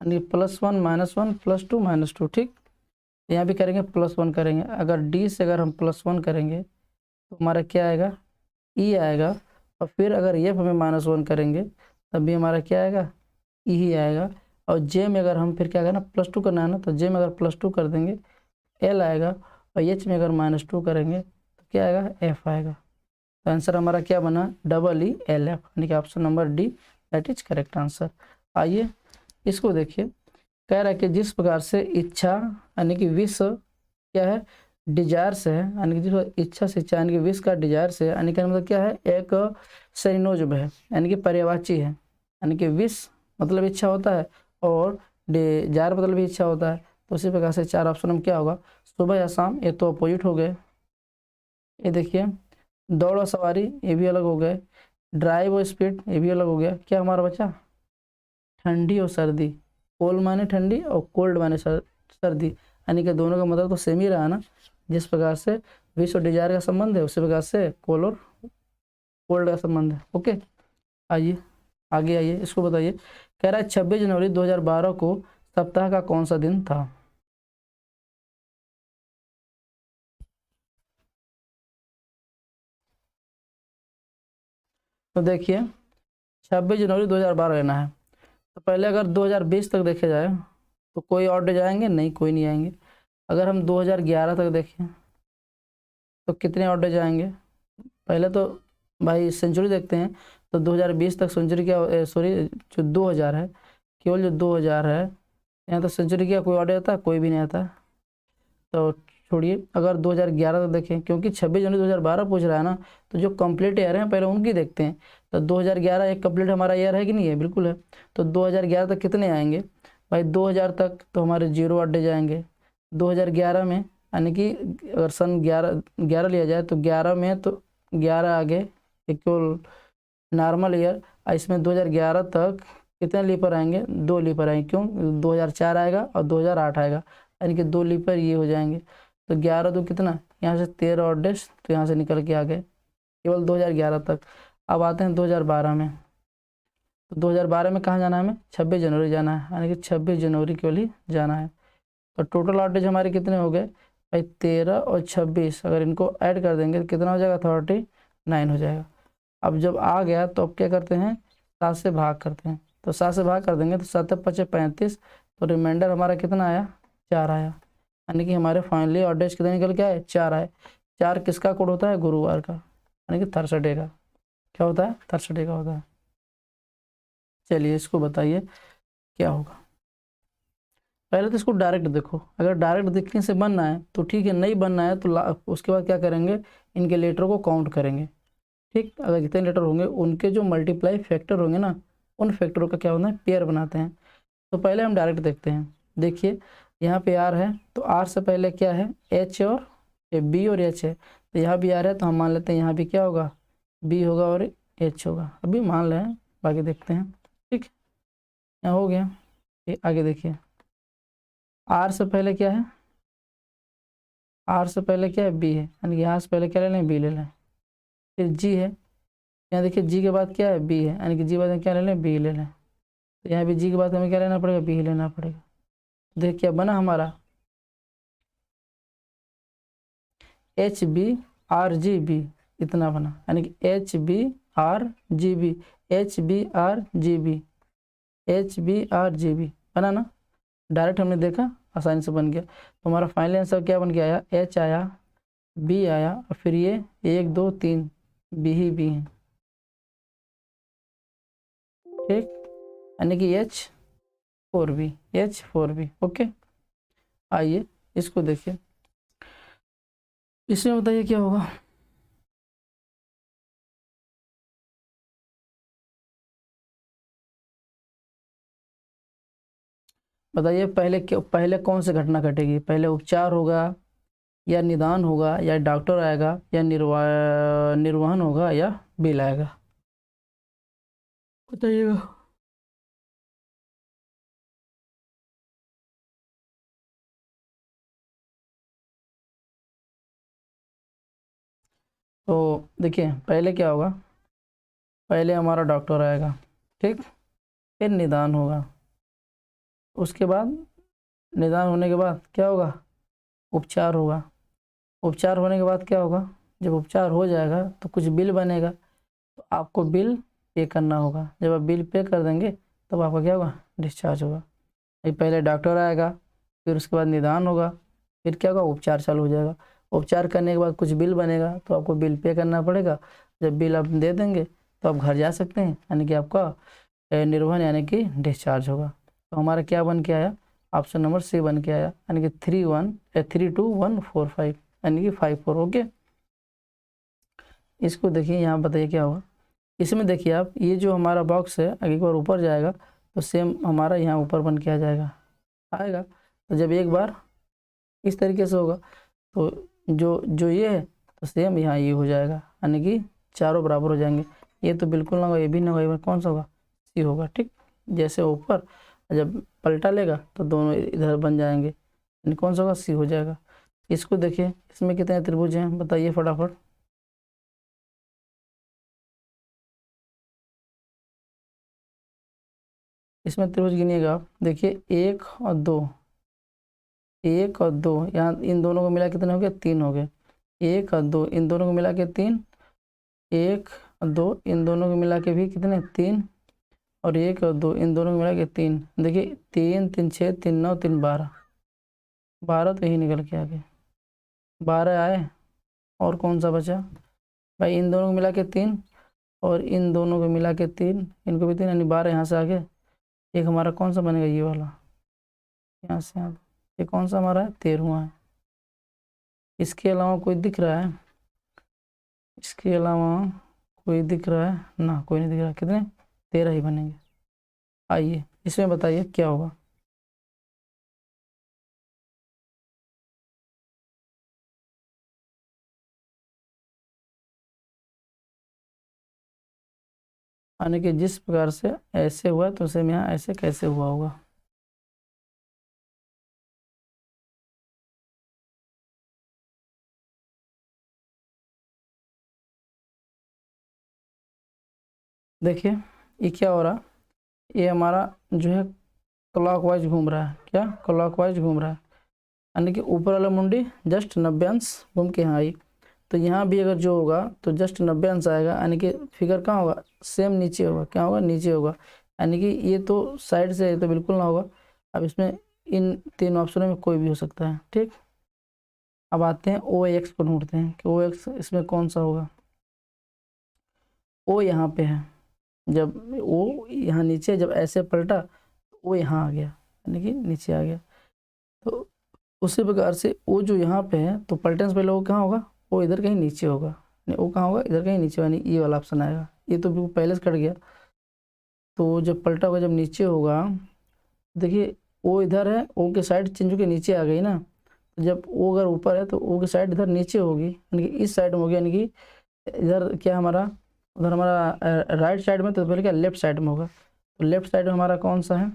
S1: यानी कि +1 -1 +2 -2। ठीक, यहाँ भी करेंगे +1 करेंगे। अगर डी से अगर हम +1 करेंगे तो हमारा क्या आएगा, ई आएगा, और फिर अगर एफ में -1 करेंगे तब भी हमारा क्या आएगा, ई ही आएगा। और जे में अगर हम फिर क्या करना, +2 करना है ना, तो जे में अगर +2 कर देंगे एल आएगा, और एच में अगर -2 करेंगे तो क्या आएगा, एफ आएगा। तो आंसर हमारा क्या बना, EELF, यानी कि option number D that is correct answer. आइए इसको देखिए, कह रहा है कि जिस प्रकार से इच्छा यानी कि विश क्या है, डिजायर से है, यानी कि जिस इच्छा से इच्छा यानी कि विश का डिजायर से, यानी कि मतलब क्या है, एक सिनोनिम है, यानी कि पर्यायवाची है। यानी कि विश मतलब इच्छा होता है और डिजायर मतलब भी इच्छा होता है। तो उसी प्रकार से 4 ऑप्शन में क्या होगा, सुबह या शाम, ये तो अपोजिट हो गए। ये देखिए दौड़ और सवारी, ये भी अलग हो गए। ड्राइव और स्पीड, ये भी अलग हो गया। क्या हमारा बचा, ठंडी और सर्दी, कोल्ड माने ठंडी और कोल्ड माने सर्दी, यानी कि दोनों का मतलब तो सेम ही रहा ना। जिस प्रकार से विश और डिजायर का संबंध है, उसी प्रकार से कोल्ड और कोल्ड का संबंध है। ओके, आइए आगे आइए, इसको बताइए। कह रहा है 26 जनवरी 2012 को सप्ताह का कौन सा दिन था। तो देखिए 26 जनवरी 2012 लेना है, तो पहले अगर 2020 तक देखे जाए तो कोई और डे जाएंगे, नहीं कोई नहीं आएंगे। अगर हम 2011 तक देखें तो कितने और डे जाएंगे, पहले तो भाई सेंचुरी देखते हैं। तो 2020 तक सेंचुरी क्या, सॉरी जो 2000 है, केवल जो 2000 है, यहाँ तो सेंचुरी क्या कोई और आता है, कोई भी नहीं आता। तो छोड़िए, अगर 2011 तक देखें, क्योंकि 26 जनवरी 2012 पूछ रहा है ना, तो जो कंप्लीट ईयर है पहले उनकी देखते हैं। तो 2011 एक कंप्लीट हमारा ईयर है कि नहीं है, बिल्कुल है। तो 2011 तक कितने आएंगे भाई, 2000 तक तो हमारे 0 अड्डे जाएंगे 2011 में, यानी कि अगर सन 11 लिया जाए तो 11 में तो 11 आगे इक्वल नॉर्मल ईयर। इसमें 2011 तक कितने लीपर आएंगे, 2 लीपर आएंगे। क्यों, 2004 आएगा और 2008 आएगा, यानी कि 2 लीपर ये हो जाएंगे। तो 11 तो कितना, यहाँ से 13 और डेस, तो यहाँ से निकल के आ गए केवल 2011 तक। अब आते हैं 2012 में, तो 2012 में कहाँ जाना है हमें, 26 जनवरी जाना है, यानी कि 26 जनवरी केवल ही जाना है। तो टोटल आउटेज हमारे कितने हो गए भाई, 13 और 26, अगर इनको ऐड कर देंगे तो कितना हो जाएगा, 39 हो जाएगा। अब जब आ गया तो अब क्या करते हैं, 7 से भाग करते हैं। तो 7 से भाग कर देंगे तो 7 5 35, तो रिमाइंडर हमारा कितना आया, 4 आया। यानी कि हमारे फाइनली ऑड डेज कितने निकल के आए, 4 आए। 4 किसका कोड होता है, गुरुवार का, यानी कि थर्सडे का। क्या होता है, थर्सडे का होता है। चलिए इसको बताइए क्या होगा। पहले तो इसको डायरेक्ट देखो, अगर डायरेक्ट देखने से बनना है तो ठीक है, नहीं बनना है तो उसके बाद क्या करेंगे, इनके लेटर को काउंट करेंगे। ठीक, अगर जितने लेटर होंगे उनके जो मल्टीप्लाई फैक्टर होंगे ना, उन फैक्टरों का क्या होता है, पेयर बनाते हैं। तो पहले हम डायरेक्ट देखते हैं। देखिए यहाँ पे आर है, तो आर से पहले क्या है, एच और बी और एच है, तो यहाँ भी आर है, तो हम मान लेते हैं यहाँ भी क्या होगा, बी होगा और एच होगा। अभी मान रहे हैं, बाकी देखते हैं। ठीक, यहाँ हो गया। आगे देखिए, आर से पहले क्या है, आर से पहले क्या है, बी है, यानी कि यहाँ से पहले क्या ले लें, बी ले लें। फिर जी है, यहाँ देखिए जी के बाद क्या है, बी है, यानी कि जी के बाद क्या ले लें, बी ले लें। तो यहाँ भी जी के बाद हमें क्या लेना पड़ेगा, बी लेना पड़ेगा। देख क्या बना हमारा, H B R G B, इतना बना, यानी कि H B R G B, H B R G B, H B R G B बना ना। डायरेक्ट हमने देखा, आसानी से बन गया। तो हमारा फाइनल आंसर क्या बन के आया, एच आया, बी आया, और फिर ये 1 2 3 बी ही बी है। ठीक, यानी कि H4B, H4B। ओके, आइए इसको देखिए, इसमें बताइए क्या होगा। बताइए पहले कौन सी घटना घटेगी, पहले उपचार होगा या निदान होगा या डॉक्टर आएगा या निर्वहन होगा या बिल आएगा, बताइएगा। तो देखिए पहले क्या होगा, पहले हमारा डॉक्टर आएगा, ठीक, फिर निदान होगा, उसके बाद निदान होने के बाद क्या होगा, उपचार होगा, उपचार होने के बाद क्या होगा, जब उपचार हो जाएगा तो कुछ बिल बनेगा, तो आपको बिल पे करना होगा। जब आप बिल पे कर देंगे तब आपका क्या होगा, डिस्चार्ज होगा। ये पहले डॉक्टर आएगा, फिर उसके बाद निदान होगा, फिर क्या होगा, उपचार चालू हो जाएगा। उपचार करने के बाद कुछ बिल बनेगा, तो आपको बिल पे करना पड़ेगा। जब बिल आप दे देंगे तो आप घर जा सकते हैं, यानी कि आपका निर्वहन यानी कि डिस्चार्ज होगा। तो हमारा क्या बन के आया, ऑप्शन नंबर सी बन के आया, यानी कि 3 2 1 4 5, यानी कि 5 4। ओके, इसको देखिए, यहाँ बताइए क्या होगा। इसमें देखिए आप, ये जो हमारा बॉक्स है अगर एक बार ऊपर जाएगा तो सेम हमारा यहाँ ऊपर बन के आ जाएगा, आएगा। तो जब एक बार इस तरीके से होगा तो जो जो ये है तो सेम यहाँ ये हो जाएगा, यानी कि चारों बराबर हो जाएंगे। ये तो बिल्कुल ना होगा, ये भी ना होगा, कौन सा होगा, सी होगा। ठीक, जैसे ऊपर जब पलटा लेगा तो दोनों इधर बन जाएंगे, यानी कौन सा होगा, सी हो जाएगा। इसको देखिए, इसमें कितने त्रिभुज हैं, बताइए फटाफट। इसमें त्रिभुज गिनिएगा आप, देखिए 1 और 2, 1 और 2, यहाँ इन दोनों को मिला कितने हो गए, 3 हो गए। 1 और 2 इन दोनों को मिला के 3, 1 और 2 इन दोनों को मिला के भी कितने, 3, और 1 और 2 इन दोनों को मिला के 3। देखिए 3 3 6 3 9 3 12, 12 तो यही निकल के आ गए, 12 आए। और कौन सा बचा भाई, इन दोनों को मिला के 3 और इन दोनों को मिला के 3, इनको भी 3, यानी 12 यहाँ से आगे। एक हमारा कौन सा बनेगा, ये वाला, यहाँ से यहाँ, ये कौन सा हमारा है, 13वां है। इसके अलावा कोई दिख रहा है, इसके अलावा कोई दिख रहा है ना, कोई नहीं दिख रहा। कितने, 13 ही बनेंगे। आइए इसमें बताइए क्या होगा। यानी कि जिस प्रकार से ऐसे हुआ तो सेम यहाँ ऐसे कैसे हुआ होगा। देखिए ये क्या हो रहा, ये हमारा जो है क्लॉकवाइज घूम रहा है, क्या क्लॉकवाइज घूम रहा है, यानी कि ऊपर वाला मुंडी जस्ट 90 अंश घूम के यहाँ आई। तो यहाँ भी अगर जो होगा तो जस्ट 90 अंश आएगा, यानी कि फिगर कहाँ होगा, सेम नीचे होगा, क्या होगा, नीचे होगा। यानी कि ये तो साइड से तो बिल्कुल ना होगा। अब इसमें इन तीन ऑप्शनों में कोई भी हो सकता है, ठीक। अब आते हैं ओ एक्स को ढूंढते हैं कि ओ एक्स इसमें कौन सा होगा। ओ यहाँ पे है, जब ओ यहाँ नीचे जब ऐसे पलटा तो ओ यहाँ आ गया, यानी कि नीचे आ गया। तो उसी प्रकार से ओ जो यहाँ पे है तो पलटने से पहले वो कहाँ होगा, वो इधर कहीं नीचे होगा। ओ कहाँ होगा, इधर कहीं नीचे, यानी ये वाला ऑप्शन आएगा। ये तो बिल्कुल पहले से कट गया। तो जब पलटा होगा, जब नीचे होगा, देखिए ओ इधर है, ओ के साइड चेंज होकर नीचे आ गई ना। तो जब ओ अगर ऊपर है तो ओ की साइड इधर नीचे होगी, यानी कि इस साइड में होगी, यानी कि इधर क्या हमारा, उधर हमारा राइट साइड में, तो पहले क्या लेफ्ट साइड में होगा। तो लेफ्ट साइड में हमारा कौन सा है,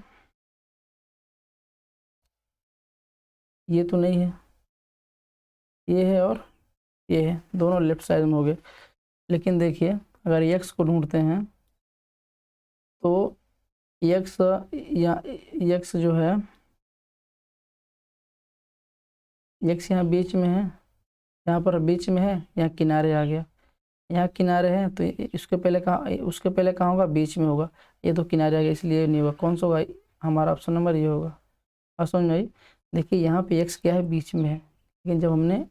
S1: ये तो नहीं है, ये है और ये है, दोनों लेफ्ट साइड में हो गए। लेकिन देखिए अगर एक्स को ढूंढते हैं तो एक्स या एक्स जो है, एक्स यहाँ बीच में है, यहाँ पर बीच में है, यहाँ किनारे आ गया, यहाँ किनारे है तो इसके पहले कहाँ, उसके पहले कहाँ होगा, बीच में होगा। ये तो किनारे आ गया, इसलिए नहीं होगा। कौन सा होगा, हमारा ऑप्शन नंबर ये होगा। और समझ में आई। देखिए यहाँ पे एक्स क्या है, बीच में है, लेकिन जब हमने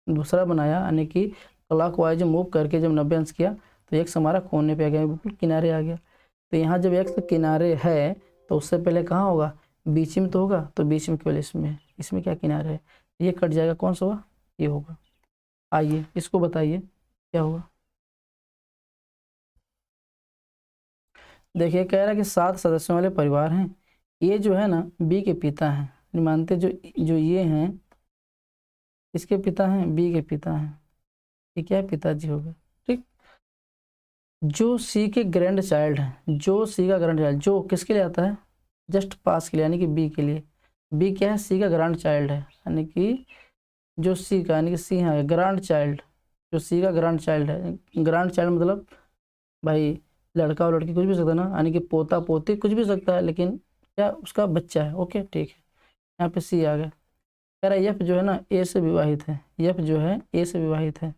S1: दूसरा बनाया, यानी कि क्लॉकवाइज मूव करके जब 90 अंश किया तो एक्स हमारा कोने पे आ गया, बिल्कुल किनारे आ गया। तो यहाँ जब एक्स किनारे है तो उससे पहले कहाँ होगा, बीच में तो होगा, तो बीच में केवल इसमें क्या किनारे है, ये कट जाएगा। कौन सा होगा, ये होगा। आइए इसको बताइए क्या होगा। देखिए कह रहा है कि 7 सदस्यों वाले परिवार हैं, ये जो है ना बी के पिता हैं, मानते जो जो ये हैं इसके पिता हैं, बी के पिता हैं, ये क्या है, पिताजी हो गए, ठीक। जो सी के ग्रैंड चाइल्ड हैं, जो सी का ग्रैंड चाइल्ड, जो किसके लिए आता है, जस्ट पास के लिए, यानी कि बी के लिए। बी क्या है, सी का ग्रैंड चाइल्ड है, यानी कि जो सी का, यानी कि सी है ग्रैंड चाइल्ड, जो सी का ग्रैंड चाइल्ड है। ग्रैंड चाइल्ड मतलब भाई लड़का और लड़की कुछ भी सकता है ना, यानी कि पोता पोती कुछ भी सकता है, लेकिन क्या उसका बच्चा है, ओके ठीक है। यहाँ पे सी आ गया। कह रहा है एफ जो है ना ए से विवाहित है, एफ जो है ए से विवाहित है,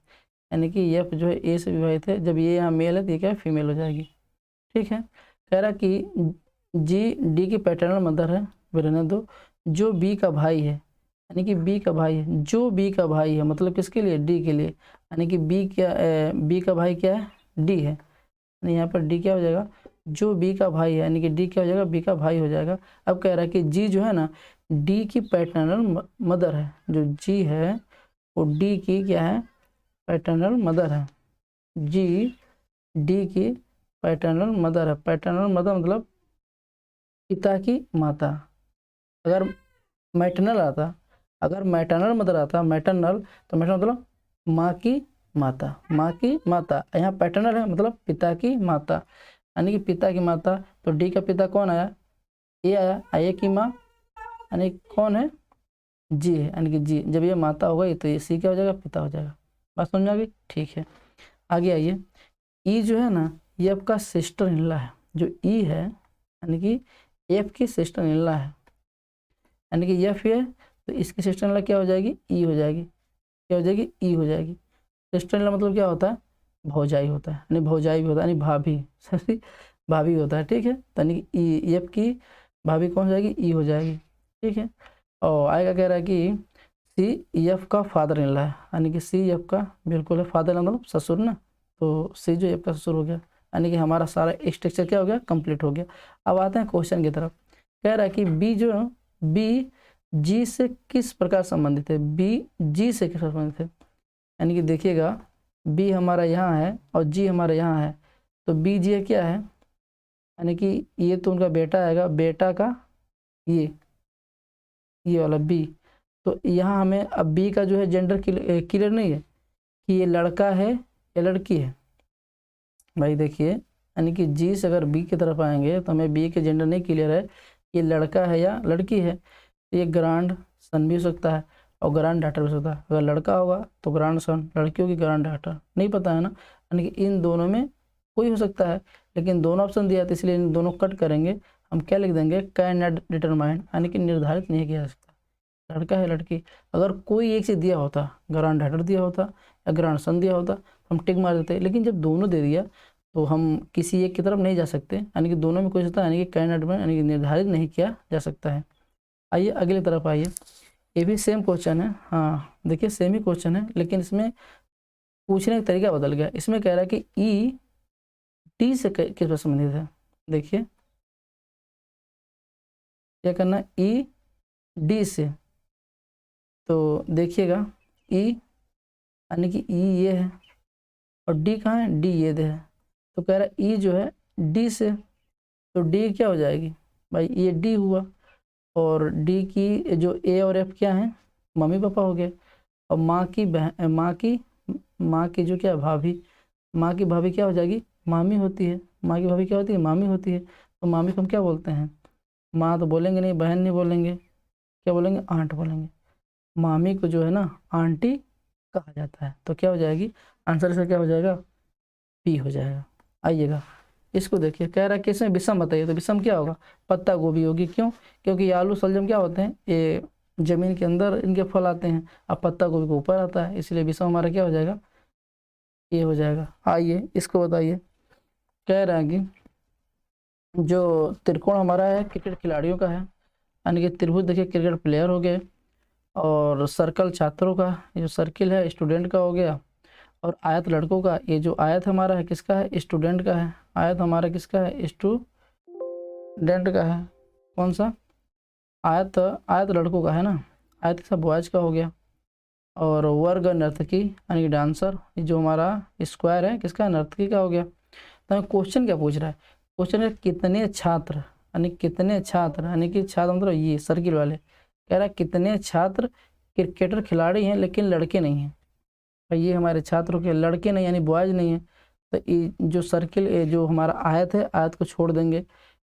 S1: यानी कि एफ जो है ए से विवाहित है। जब ये यहाँ मेल है तो ये क्या फीमेल हो जाएगी, ठीक है। कह रहा कि जी डी की पैटर्नल मदर है, रहने दो। जो बी का भाई है, यानी कि बी का भाई है, जो बी का भाई है मतलब किसके लिए, डी के लिए, यानी कि बी क्या, बी का भाई क्या है, डी है। नहीं यहाँ पर डी क्या हो जाएगा, जो बी का भाई है, यानी कि डी क्या हो जाएगा, बी का भाई हो जाएगा। अब कह रहा है कि जी जो है ना डी की पैटर्नल मदर है, जो जी है वो डी की क्या है, पैटर्नल मदर है। जी डी की पैटर्नल मदर है। पैटर्नल मदर मतलब पिता की माता। अगर मैटरनल आता, अगर मैटरनल मदर आता, मैटरनल तो मैटरनल मतलब माँ की माता, माँ की माता। यहाँ पैटर्नल है मतलब पिता की माता, यानी कि पिता की माता। तो डी का पिता कौन आया, ए आया, ए की माँ यानी कौन है, जी है, यानी कि जी। जब ये माता हो गई तो ये सी क्या हो जाएगा, पिता हो जाएगा। बात समझ में आ गई, ठीक है। आगे आइए, ई जो है ना ये आपका सिस्टर इन लॉ है। जो ई है यानी कि एफ की सिस्टर इन लॉ है, यानी कि एफ है तो इसकी सिस्टर इन लॉ क्या हो जाएगी, ई हो जाएगी। क्या हो जाएगी, ई हो जाएगी। सिस्टर इन लॉ मतलब क्या होता है, भौजाई होता है, यानी भौजाई भी होता है, यानी भाभी सॉरी भाभी होता है, ठीक है। तो यानी कि ई एफ की भाभी कौन हो जाएगी, ई हो जाएगी, ठीक है। और आएगा कह रहा है कि सी एफ का फादर इन लॉ है, यानी कि सी एफ का बिल्कुल है, फादर मतलब ससुर ना, तो सी जो एफ का ससुर हो गया, यानी कि हमारा सारा स्ट्रक्चर क्या हो गया, कंप्लीट हो गया। अब आते हैं क्वेश्चन की तरफ। कह रहा है कि बी जो बी जी से किस प्रकार संबंधित है, बी जी से किस प्रकार संबंधित है, यानी कि देखिएगा बी हमारा यहाँ है और जी हमारा यहाँ है, तो बी जी क्या है, यानी कि ये तो उनका बेटा आएगा, बेटा का ये वाला बी। तो यहाँ हमें अब बी का जो है जेंडर क्लियर नहीं है कि ये लड़का है या लड़की है। भाई देखिए यानी कि जी से अगर बी की तरफ आएंगे तो हमें बी के जेंडर नहीं क्लियर है, ये लड़का है या लड़की है। ये ग्रांड सन भी हो सकता है और ग्रांड डाटर भी हो सकता है। अगर लड़का होगा तो ग्रांड सन, लड़की होगी ग्रांड डाटर, नहीं पता है ना, यानी कि इन दोनों में कोई हो सकता है। लेकिन दोनों ऑप्शन दिया था इसलिए इन दोनों कट करेंगे, हम क्या लिख देंगे, कैन नॉट डिटरमाइन, यानी कि निर्धारित नहीं किया जा सकता लड़का है लड़की। अगर कोई एक से दिया होता, ग्रांड डाटर दिया होता या ग्रांड सन दिया होता तो हम टिक मार देते, लेकिन जब दोनों दे दिया तो हम किसी एक की तरफ नहीं जा सकते, यानी कि दोनों में कोई होता है, यानी कि कैंडिडेट में यानी कि निर्धारित नहीं किया जा सकता है। आइए अगली तरफ आइए, ये भी सेम क्वेश्चन है। हाँ देखिए सेम ही क्वेश्चन है, लेकिन इसमें पूछने का तरीका बदल गया। इसमें कह रहा है कि ई टी से किस पर संबंधित है। देखिए क्या करना है, ई डी से। तो देखिएगा ई यानी कि ई ये है और डी कहाँ है, डी ये दे है। तो कह रहा है ई जो है डी से, तो डी क्या हो जाएगी भाई, ये डी हुआ। और डी की जो ए और एफ क्या है, मम्मी पापा हो गए। और माँ की बहन, माँ की जो क्या भाभी, माँ की भाभी क्या हो जाएगी, मामी होती है। माँ की भाभी क्या होती है, मामी होती है। तो मामी को हम क्या बोलते हैं, माँ तो बोलेंगे नहीं, बहन नहीं बोलेंगे, क्या बोलेंगे, आंट बोलेंगे। मामी को जो है ना आंटी कहा जाता है। तो क्या हो जाएगी, आंसर से क्या हो जाएगा, पी हो जाएगा। आइएगा इसको देखिए, कह रहा है कि इसमें विषम बताइए। तो विषम क्या होगा, पत्ता गोभी होगी। क्यों, क्योंकि ये आलू सलजम क्या होते हैं, ये जमीन के अंदर इनके फल आते हैं, अब पत्ता गोभी को ऊपर आता है, इसलिए विषम हमारा क्या हो जाएगा, ये हो जाएगा। आइए इसको बताइए, कह रहा है कि जो त्रिकोण हमारा है क्रिकेट खिलाड़ियों का है, यानी कि त्रिभुज देखिए क्रिकेट प्लेयर हो गए, और सर्कल छात्रों का, ये जो सर्किल है स्टूडेंट का हो गया, और आयत लड़कों का। ये जो आयत हमारा है किसका है, स्टूडेंट का है। आयत हमारा किसका है, स्टूडेंट का है। कौन सा आयत, आयत लड़कों का है ना, आयत सब बॉयज का हो गया। और वर्ग नर्तकी यानी कि डांसर, जो हमारा स्क्वायर है किसका, नर्तकी का हो गया। तो क्वेश्चन क्या पूछ रहा है, क्वेश्चन है कितने छात्र, यानी कितने छात्र, यानी कि छात्र मतलब ये सर्किल वाले, कह रहा है कितने छात्र क्रिकेटर खिलाड़ी हैं लेकिन लड़के नहीं हैं। भाई ये हमारे छात्रों के लड़के नहीं यानी बॉयज नहीं है। तो ये जो सर्किल, ये जो हमारा आयत है, आयत को छोड़ देंगे,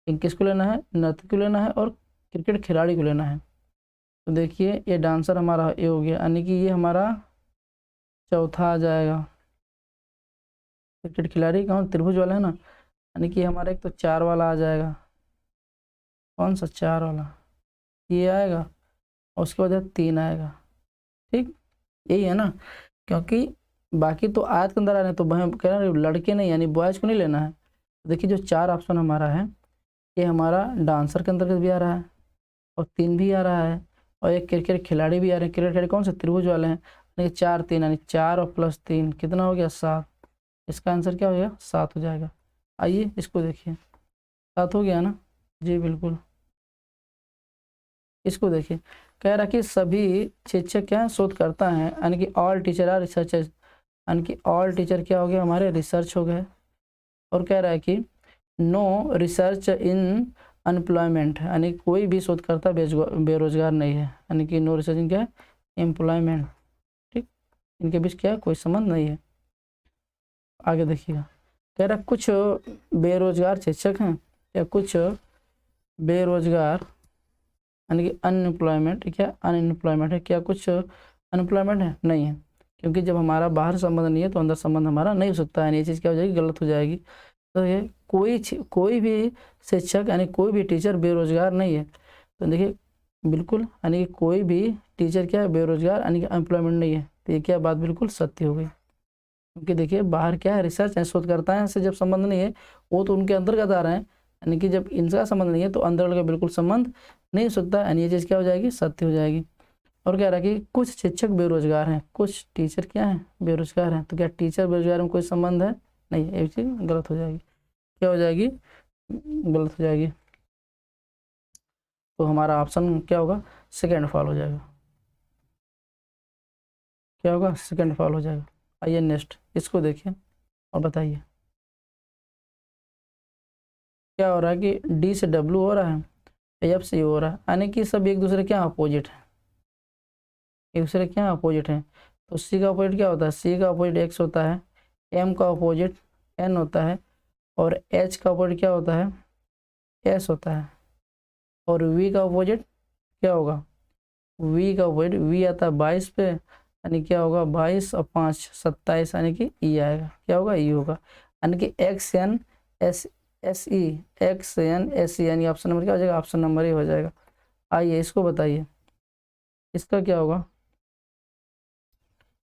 S1: इन किसको लेना है, नर्तकी को लेना है और क्रिकेट खिलाड़ी को लेना है। तो देखिए ये डांसर हमारा ये हो गया, यानी कि ये हमारा चौथा आ जाएगा। क्रिकेट खिलाड़ी कौन, त्रिभुज वाला है ना, यानी कि हमारा एक तो 4 वाला आ जाएगा। कौन सा, 4 वाला, ये आएगा। और उसके बाद 3 आएगा। ठीक, यही है ना, क्योंकि बाकी तो आयत के अंदर आ रहे हैं, तो वह कह रहे हैं लड़के नहीं यानी बॉयज को नहीं लेना है। देखिए जो 4 ऑप्शन हमारा है, ये हमारा डांसर के अंतर्गत भी आ रहा है, और 3 भी आ रहा है, और एक क्रिकेट खिलाड़ी भी आ रहे हैं। क्रिकेट खिलाड़ी कौन से, त्रिभुज वाले हैं। यानी 4 3 यानी 4 और प्लस 3 कितना हो गया, 7। इसका आंसर क्या हो गया, 7 हो जाएगा। आइए इसको देखिए, 7 हो गया ना, जी बिल्कुल। इसको देखिए, कह रहा कि सभी शिक्षक क्या शोधकर्ता हैं, यानी कि ऑल टीचर आर रिसर्चर्स, यानी कि ऑल टीचर क्या हो गया, हमारे रिसर्च हो गए। और कह रहा है कि नो रिसर्च इन अनएम्प्लॉयमेंट, यानी कोई भी शोधकर्ता बेरोजगार नहीं है, यानी कि नो रिसर्च इन क्या है, एम्प्लॉयमेंट। ठीक, इनके बीच क्या कोई संबंध नहीं है। आगे देखिएगा, कह रहा कुछ बेरोजगार शिक्षक हैं, या कुछ बेरोजगार यानी कि अनएम्प्लॉयमेंट, क्या अनएम्प्लॉयमेंट है, क्या कुछ अनएम्प्लॉयमेंट है, नहीं है। क्योंकि जब हमारा बाहर संबंध नहीं है तो अंदर संबंध हमारा नहीं हो सकता है, ये चीज़ क्या हो जाएगी, गलत हो जाएगी। तो ये कोई भी शिक्षक यानी कोई भी टीचर बेरोजगार नहीं है। तो देखिए बिल्कुल, यानी कि कोई भी टीचर क्या है, बेरोजगार यानी कि अनएम्प्लॉयमेंट नहीं है। तो ये क्या बात बिल्कुल सत्य हो गई, क्योंकि देखिए बाहर क्या है, रिसर्च है, शोधकर्ता है, से जब संबंध नहीं है वो तो उनके अंतर्गत आ रहे हैं, यानी कि जब इनका संबंध नहीं है तो अंदर का बिल्कुल संबंध नहीं हो सकता, यानी ये चीज़ क्या हो जाएगी, सत्य हो जाएगी। और कह रहा है कि कुछ शिक्षक बेरोजगार हैं, कुछ टीचर क्या हैं, बेरोजगार हैं। तो क्या टीचर बेरोजगार में कोई संबंध है, नहीं, ये चीज़ गलत हो जाएगी, क्या हो जाएगी, गलत हो जाएगी। तो हमारा ऑप्शन क्या होगा, सेकेंड फॉल हो जाएगा। क्या होगा, सेकेंड फॉल हो जाएगा। आइए नेक्स्ट इसको देखिए और बताइए, क्या हो रहा है कि डी से डब्ल्यू हो रहा है, एफ से हो रहा है, यानी कि सब एक दूसरे क्या अपोजिट है, एक दूसरे क्या अपोजिट है। तो सी का अपोजिट क्या होता है, सी का अपोजिट एक्स होता है, एम का अपोजिट एन होता है, और एच का अपोजिट क्या होता है, एस होता है। और वी का अपोजिट क्या होगा, वी का अपोजिट वी आता है 22 पे, यानी क्या होगा 22 और 5 27, यानी कि ई आएगा, क्या होगा, ई होगा। यानी कि X N S S E, X N S E, यानी ऑप्शन नंबर क्या हो जाएगा, ऑप्शन नंबर ही हो जाएगा। आइए इसको बताइए, इसका क्या होगा,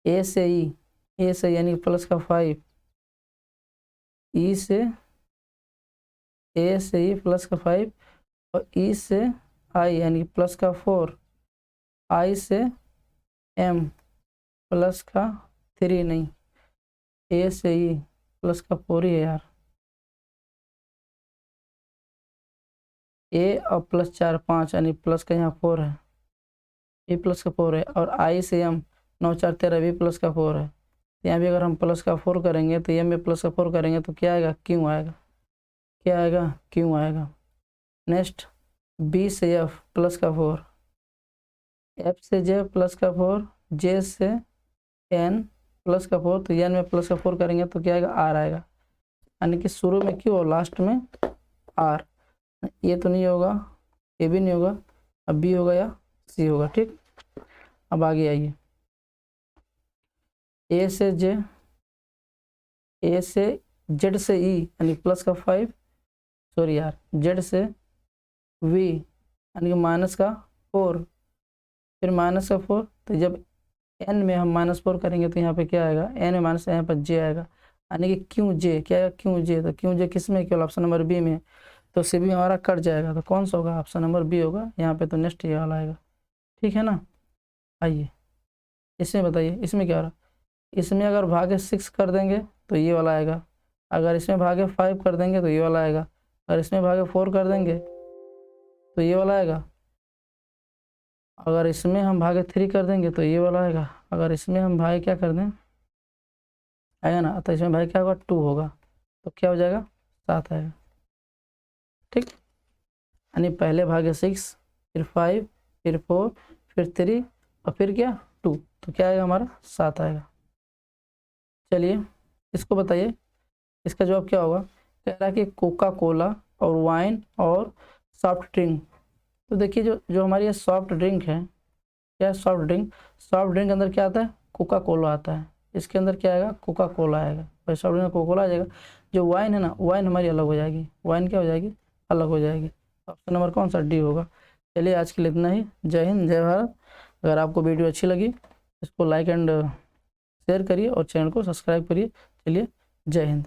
S1: ए से ई, ए से यानी प्लस का 5, ई से ए से ई प्लस का 5 और ई से आई यानी प्लस का 4, आई से एम प्लस का 3, नहीं ए से ई प्लस का 4 ही है यार, ए और प्लस 4 5 यानी प्लस का यहाँ 4 है, ए प्लस का 4 है, और आई से एम 9 4 13 भी प्लस का 4 है। यहाँ भी अगर हम प्लस का 4 करेंगे तो एम में प्लस का 4 करेंगे तो क्या आएगा, क्यों आएगा, क्या आएगा, क्यों आएगा। नेक्स्ट बी से एफ प्लस का 4, एफ से जे प्लस का 4, जे से एन प्लस का 4, तो एन में प्लस का 4 करेंगे तो क्या आएगा, आर आएगा। यानी कि शुरू में क्यों और लास्ट में आर। ये तो नहीं होगा, ये भी नहीं होगा, अब बी होगा या सी होगा। ठीक, अब आगे आइए, ए से जे, ए से जेड से ई यानी प्लस का 5, सॉरी यार जेड से वी यानी कि माइनस का 4, फिर माइनस का 4, तो जब एन में हम -4 करेंगे तो यहाँ पे क्या आएगा, एन में माइनस, यहाँ पर जे आएगा। यानी कि क्यों जे, क्या आएगा, क्यों जे, तो क्यों जे किस में, केवल ऑप्शन नंबर बी में, तो सी भी हमारा कट जाएगा, तो कौन सा होगा, ऑप्शन नंबर बी होगा यहाँ पे। तो नेक्स्ट ये वाला आएगा, ठीक है ना। आइए इसमें बताइए, इसमें क्या हो रहा है, इसमें अगर भागे 6 कर देंगे तो ये वाला आएगा, अगर इसमें भागे 5 कर देंगे तो ये वाला आएगा, अगर इसमें भागे 4 कर देंगे तो ये वाला आएगा, अगर इसमें हम भागे 3 कर देंगे तो ये वाला आएगा, अगर इसमें हम भागे क्या कर दें, आएगा ना, तो इसमें भाई क्या होगा, 2 होगा, तो क्या हो जाएगा, 7 आएगा। ठीक, यानी पहले भागे 6, फिर 5, फिर 4, फिर 3 और फिर क्या 2, तो क्या आएगा हमारा 7 आएगा। चलिए इसको बताइए, इसका जवाब क्या होगा। कह रहा है कि कोका कोला और वाइन और सॉफ्ट ड्रिंक। तो देखिए जो हमारी ये सॉफ्ट ड्रिंक है, क्या है सॉफ्ट ड्रिंक, सॉफ्ट ड्रिंक के अंदर क्या आता है, कोका कोला आता है, इसके अंदर क्या आएगा, कोका कोला आएगा, भाई सॉफ्ट ड्रिंक कोका कोला आ जाएगा। जो वाइन है ना, वाइन हमारी अलग हो जाएगी, वाइन क्या हो जाएगी, अलग हो जाएगी। ऑप्शन नंबर कौन सा, डी होगा। चलिए आज के लिए इतना ही, जय हिंद जय भारत। अगर आपको वीडियो अच्छी लगी इसको लाइक एंड शेयर करिए और चैनल को सब्सक्राइब करिए। चलिए जय हिंद।